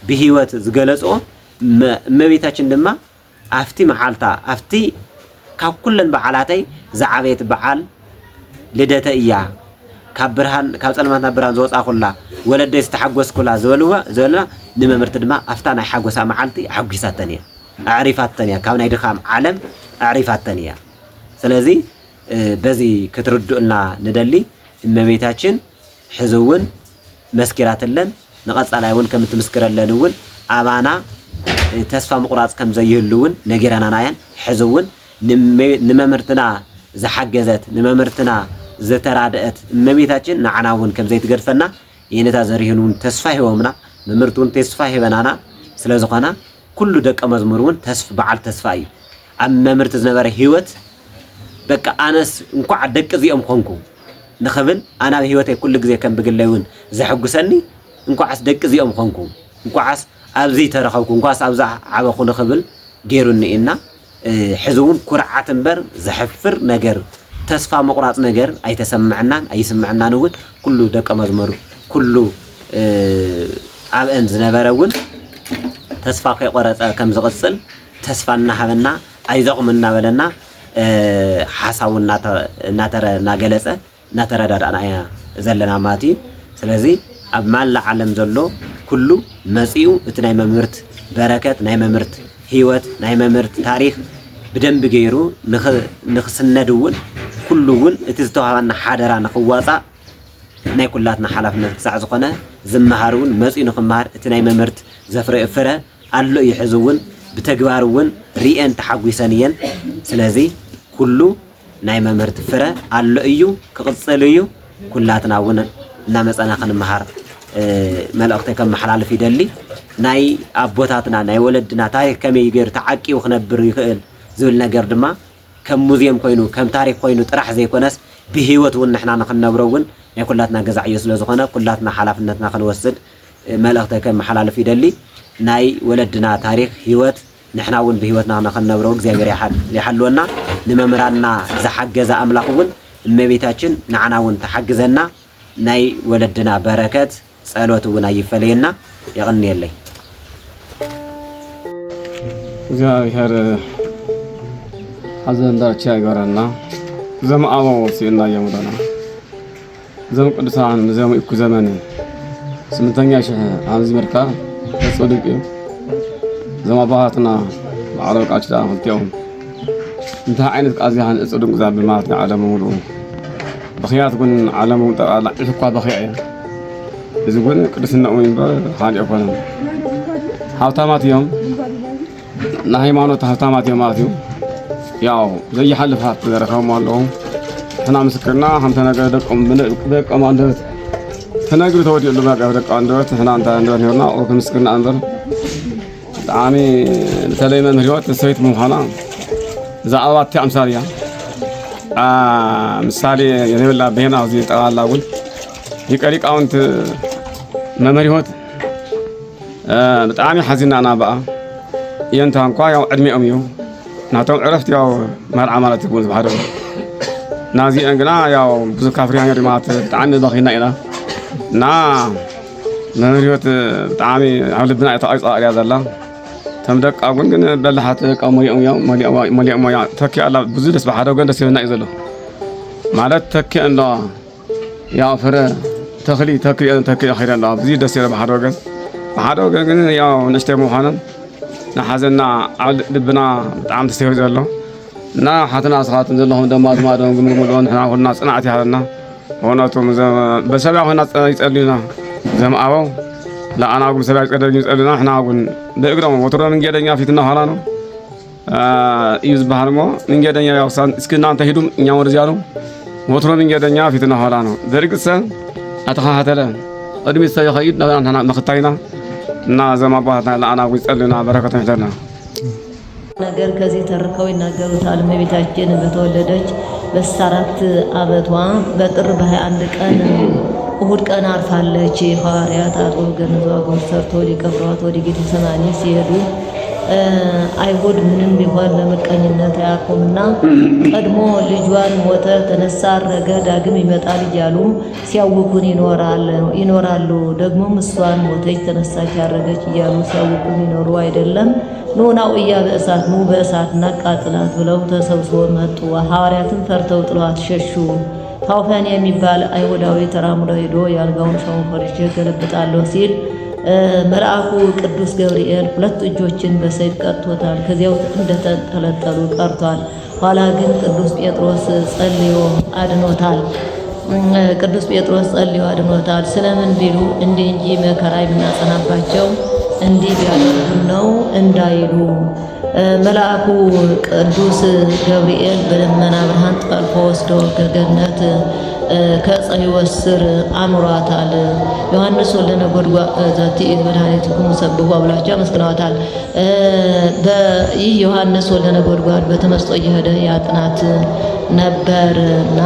بهيوت زجلسو ميتاچن دما أفتي محالتا أفتي ككلن بعالاتي زعبيت بعال لدته إياه كبرهن كابتلمنا بران زوج أخولا ولد يستحقوس كلا زولوا نممرت دما أفتنا حقوسا محالتي حقوسات تانية أعرفات تانية كون يدخام عالم أعرفات تانية سلازي بزي كتردنا ندلي مميتاچن حزون مسكرات لن نقص عليون كم تمسكر لنون أمانة تسفى مقراص كم زيهلون نجيرنا ناين حزون نممرتنا زحجزت نممرتنا زترادت مميتاچن نعناون كم زي تقرفنا ينتا زريهنون تسفى ومنا ممرتون تسفى بنانا سلازقنا كل دق مزمرون تسف بعل تسفاي أما مرت زنبر هيوت بك أناس نقع دق زيهم خنكو نخبن أنا هيوتي كل جزء كان بقلون زحق سني نقع عس دق زيهم خنكو نقع عس أبزي ترخوكو نقع عس أبزع عبخو نخبل جيروني إنا حزون كرعة بر زحفر نجر تسفى مقراط نجر أي تسمعنا أي سمعنا نقول كل دق مزمر كله أبن زنبرون تسفى قرأت كم زغسل تسفى النحبنا أيضا منا ولنا حساو ناتر ناجلسة ناتر دار أنا زلنا ماتي سلزي أبمال العالم زلوا كله مسيو اتناي ممرت بركات ناي ممرت هيوت ناي ممرت تاريخ بدم بغيرو نخسندون كلون اتزتوها حادرا نخواصا ناي كلاتنا حلفنا ساعة زقنا زمهارون مسيو نخمهار اتناي ممرت زفر إفرة قالوا يحزون بتجبارون ريان تحقوسانيا سلازي كله نايم مرت فرة قالوا أيو كقصليو كلاتنا ونا نامس أنا خن مهار ملأختي كم محلال في دلي ناي أبوتاتنا ناي ولدنا تاريخ كم يجر تعقي وخنبر يخل زولنا جردما كم موزيم كوينو كم تاريخ كوينو ترح زي كونس بهيوت ونحنا نخنا برون يا كلاتنا جزع يسلو زخنا كلاتنا حلفنتنا خنوسد ملأختي كم محلال في دلي ناي ولدنا تاريخ هيوت نحنا ون بهيوتنا نخنا بروق زي غير يحلونا نممرنا زحجز أملاكون እመቤታችን ንዓናውን ተሓግዘና ናይ ወለድና በረከት ጸሎት እውን አይፈለየና ይቕንየለይ እግዚአብሔር ሐዘን ዳርቻ ይገረና ዘማአዎ ሲና የሙዳና ዘም ቅዱሳን ዘም እኩ ዘመን ስምንተኛ ሺህ ዓመት ዝመርካ ተጽድቅ ዘማ ባህትና ዓለም ቃችዳ ሁልቲኦም እንታ ዓይነት ቃዚያን እጽድቅ ዛብ ማለት ዓለም ሙሉ በኺያት ግን ዓለም ጠቅላላ እኳ በኺያ እዚ ግን ቅዱስና ወይንበር ሓሊ ይኮነ ሀብታማት እዮም ንሃይማኖት ሀብታማት እዮም ማለት እዩ ያው ዘይሓልፋት ዘረኸም ኣለዉ ሕና ምስክርና ሓምተ ነገር ደቆም አንደበት ተነግሪ ተወዲሉ ነገር ደቆ አንደበት ሕና እንታ አንደበት ነርና ኦክ ምስክርና አንበር ጣዕሚ በተለይ መምህር ህይወት ሰይት ምዃና ዛዕባቲ አምሳልያ ምሳሌ የነብላ በሄና እዚ ጠቅላላ እውን ሊቀሊቃውንት መምህር ህይወት በጣም ሓዚና ና በኣ የንታ እንኳ ያው ዕድሜኦም እዩ ናቶም ዕረፍት ያው መርዓ ማለት ይኩን ዝባህዶ ናዚአን ግና ያው ብዙ ካፍሪያን ሪማት ብጣዕሚ በኺና ኢና እና መምህር ህይወት ብጣዕሚ ኣብ ልብና ተቃይፃ እያ ዘላ ተም ደቃ ግን በላሓት ደቃ ሞሊኦም ያ ተኪ ኣላ ብዙ ደስ ባሓዶ ግን ደስ ይብልና እዩ ዘሎ ማለት ተኪ እንዳ ያው ፍረ ተኽሊ ተኪ ኸይደ እንዳ ብዙ ደስ ይብለ ባሓዶ ግን ያው ንእሽተይ ምዃኖም ንሓዘና ኣብ ልብና ብጣዕሚ ተስተይሁ ዘሎ እና ሓትና ስኻትም ዘለኹም ደማ ዝማዶም ግምግምሎን ንሕና ኩልና ፅናዕት ይሃለና ሆነቱም በሰብያ ኮይና ይጸልዩና ዘምኣበው ለአና ጉም ሰብያ ይጸልዩ ይጸልዩና ሕና ጉን በእግሮም ወትሮ መንገደኛ ፊትና ኋላ ነው እዩ ዝበሃል ሞ መንገደኛ ያው እስኪ እናንተ ሂዱም እኛ ወደዚያ ነው ወትሮ መንገደኛ ፊትና ኋላ ነው በርግጥ አተኻተለ ቅድሚት ሰብ ይኸይድ ናብና መኽታይና እና ዘማባትና ለአና ጉን ይጸልዩና በረከቱን ይሕተና ነገር ከዚህ ተርከው ይናገሩታል። እመቤታችን በተወለደች በ14 ዓመቷ በጥር በ21 ቀን እሁድ ቀን አርፋለች። ሐዋርያት አጥቦ ገነዘው ጎር ሰርቶ ሊቀብሯት ወደ ጌቴሰማኒ ሲሄዱ አይሁድ ምንም ቢሆን ለምቀኝነት አያቆምና ቀድሞ ልጇን ሞተ፣ ተነሳ፣ አረገ፣ ዳግም ይመጣል እያሉ ሲያውኩን ይኖራሉ። ደግሞም እሷን ሞተች፣ ተነሳች፣ አረገች እያሉ ሲያውኩን ይኖሩ አይደለም። ኑና ወያ በእሳት እናቃጥላት ብለው ተሰብስበው መጡ። ሐዋርያትን ፈርተው ጥሏት ሸሹ። ታውፈን የሚባል አይሁዳዊ ተራምዶ ሄዶ ያልጋውን ሻውን ፈርሼ ገለብጣለሁ ሲል መልአኩ ቅዱስ ገብርኤል 2 እጆችን በሰይፍ ቀጥቶታል። ከዚያው እንደተንጠለጠሉ ቀርቷል። ኋላ ግን ቅዱስ ጴጥሮስ ጸልዮ አድኖታል። ስለምን ቢሉ እንዲህ እንጂ መከራ የምናጸናባቸው እንዲህ ቢያደርጉን ነው እንዳይሉ መልአኩ ቅዱስ ገብርኤል በደመና ብርሃን ጠልፎ ወስዶ ከገነት ከዕፀ ሕይወት ስር አኑሯታል። ዮሐንስ ወልደ ነጎድጓድ ዛቲ መድኃኒትክሙ ሰብሖ ብላቸው አመስግነዋታል። ይህ ዮሐንስ ወልደ ነጎድጓድ በተመስጦ እየሄደ ያጥናት ነበርና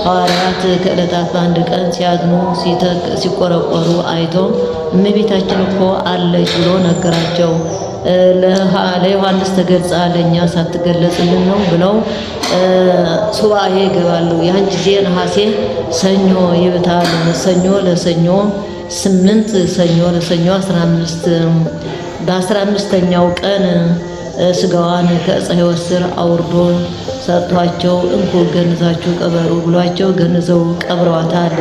ሐዋርያት ከዕለታት በአንድ ቀን ሲያዝኑ ሲቆረቆሩ አይቶ እመቤታችን እኮ አለች ብሎ ነገራቸው። ለዮሐንስ ተገልጻ ለእኛ ሳትገለጽልን ነው ብለው ሱባኤ ይገባሉ። ያን ጊዜ ነሐሴ ሰኞ ይብታል። ሰኞ ለሰኞ 8 ሰኞ ለሰኞ 15 በ15ኛው ቀን ስጋዋን ከዕፀ ሕይወት ስር አውርዶ ሰጥቷቸው እንኩ ገንዛችሁ ቀበሩ ብሏቸው ገንዘው ቀብረዋታል።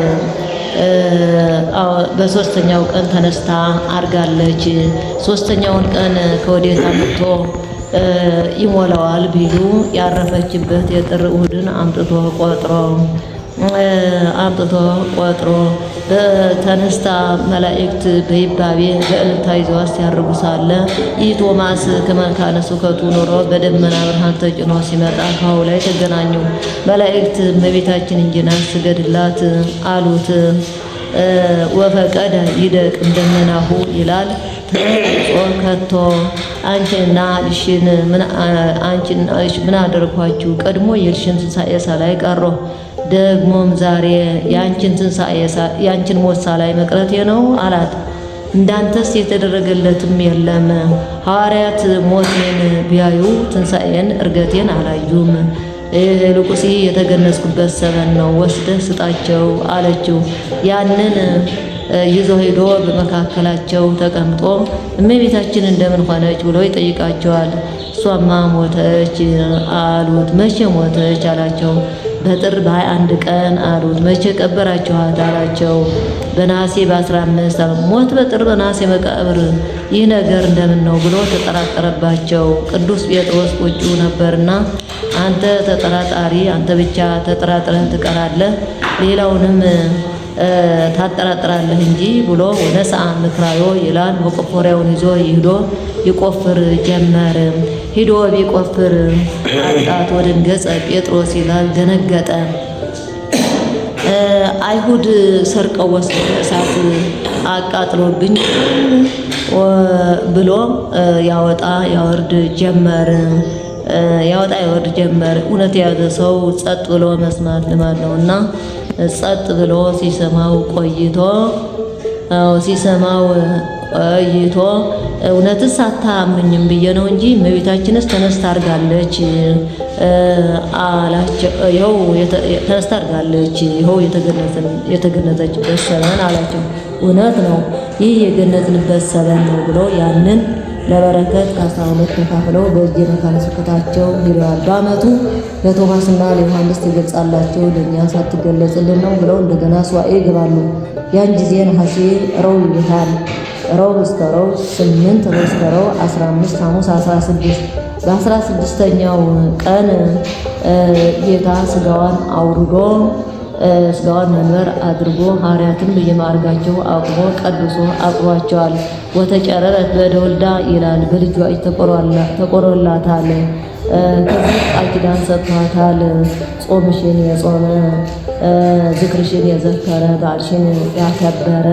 በ3ኛው ቀን ተነስታ አርጋለች። 3ኛውን ቀን ከወዴት አምጥቶ ይሞላዋል ቢሉ ያረፈችበት የጥር እሁድን አምጥቶ ቆጥሮ በተነስታ መላእክት በይባቤ በእልልታ ይዘዋት ሲያርጉ ሳለ ይህ ቶማስ ከመካነ ስብከቱ ኖሮ በደመና ብርሃን ተጭኖ ሲመጣ ከውሃው ላይ ተገናኙ። መላእክት እመቤታችን እንጂና ስገድላት አሉት። ወፈቀደ ይደቅ እንደመናሁ ይላል ተቆ ከቶ አንቺና ልሽን ምን አደረኳችሁ? ቀድሞ የልሽን ትንሣኤ ሳላይ ቀረሁ። ደግሞም ዛሬ ያንቺን ሞት ሳላይ መቅረቴ ነው አላት። እንዳንተስ የተደረገለትም የለም። ሐዋርያት ሞቴን ቢያዩ ትንሣኤን እርገቴን አላዩም። ልቁሲ የተገነዝኩበት ሰበን ነው፣ ወስደህ ስጣቸው አለችው። ያንን ይዞ ሄዶ በመካከላቸው ተቀምጦ እመቤታችን እንደምን ሆነች ብሎ ይጠይቃቸዋል። እሷማ ሞተች አሉት። መቼ ሞተች አላቸው። በጥር በ21 ቀን አሉት። መቼ ቀበራችኋት አላቸው። በነሐሴ በ15 ሞት በጥር በነሐሴ መቃብር፣ ይህ ነገር እንደምን ነው ብሎ ተጠራጠረባቸው። ቅዱስ ጴጥሮስ ቁጭ ነበርና አንተ ተጠራጣሪ፣ አንተ ብቻ ተጠራጥረህ ትቀራለህ፣ ሌላውንም ታጠራጥራለህ እንጂ ብሎ ወነስአ ምክራዮ ይላል። መቆፈሪያውን ይዞ ሂዶ ይቆፍር ጀመር። ሂዶ ቢቆፍር አጣት ወደንገጸ ጴጥሮስ ይላል። ደነገጠ። አይሁድ ሰርቀው ወስደው እሳት አቃጥሎብኝ ብሎ ያወጣ ያወርድ ጀመር። እውነት የያዘ ሰው ጸጥ ብሎ መስማት ልማድ ነውና ጸጥ ብሎ ሲሰማው ቆይቶ እውነትስ አታምኝም ብዬ ነው እንጂ እመቤታችንስ ተነስታ አድርጋለች አላቸው። ይኸው ተነስታ አድርጋለች፣ ይኸው የተገነዘችበት ሰበን አላቸው። እውነት ነው፣ ይህ የገነዝንበት ሰበን ነው ብሎ ያንን ለበረከት ከ12 ተካፍለው በእጅ መካነ ስብከታቸው ሄደዋል። በዓመቱ ለቶማስና ለዮሐንስ ትገልጻላቸው ለእኛ ሳትገለጽልን ነው ብለው እንደገና ሱባኤ ይገባሉ። ያን ጊዜ ነሐሴ ረው ይሉታል። ረው እስከ ረው 8 ረው እስከ ረው 15 ሐሙስ 16 በ16ኛው ቀን ጌታ ስጋዋን አውርዶ ስጋዋን መንበር አድርጎ ሐዋርያትን በየማዕርጋቸው አቁሞ ቀድሶ አቅሯቸዋል። ወተጨረረት በደወልዳ ይላል። በልጇ እጅ ተቆሮላታል። ከዚህ ቃል ኪዳን ሰጥቷታል። ጾምሽን የጾመ ዝክርሽን የዘከረ በዓልሽን ያከበረ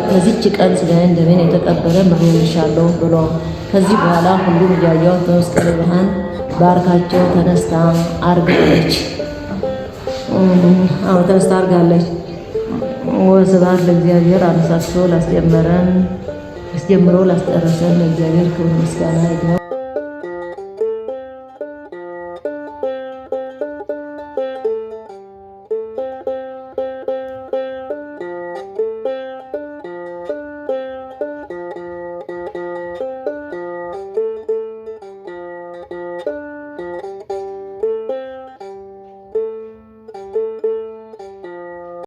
ከዚች ቀን ስጋዬን ደሜን የተቀበለ ምሬልሻለሁ ብሎ ከዚህ በኋላ ሁሉም እያዩት በመስቀል ብርሃን ባርካቸው ተነስታ አርጋለች። ተነስታ አርጋለች። ወስብሐት ለእግዚአብሔር አነሳስቶ ላስጀምሮ ላስጨረሰን ለእግዚአብሔር ክብር ምስጋና ይግባው።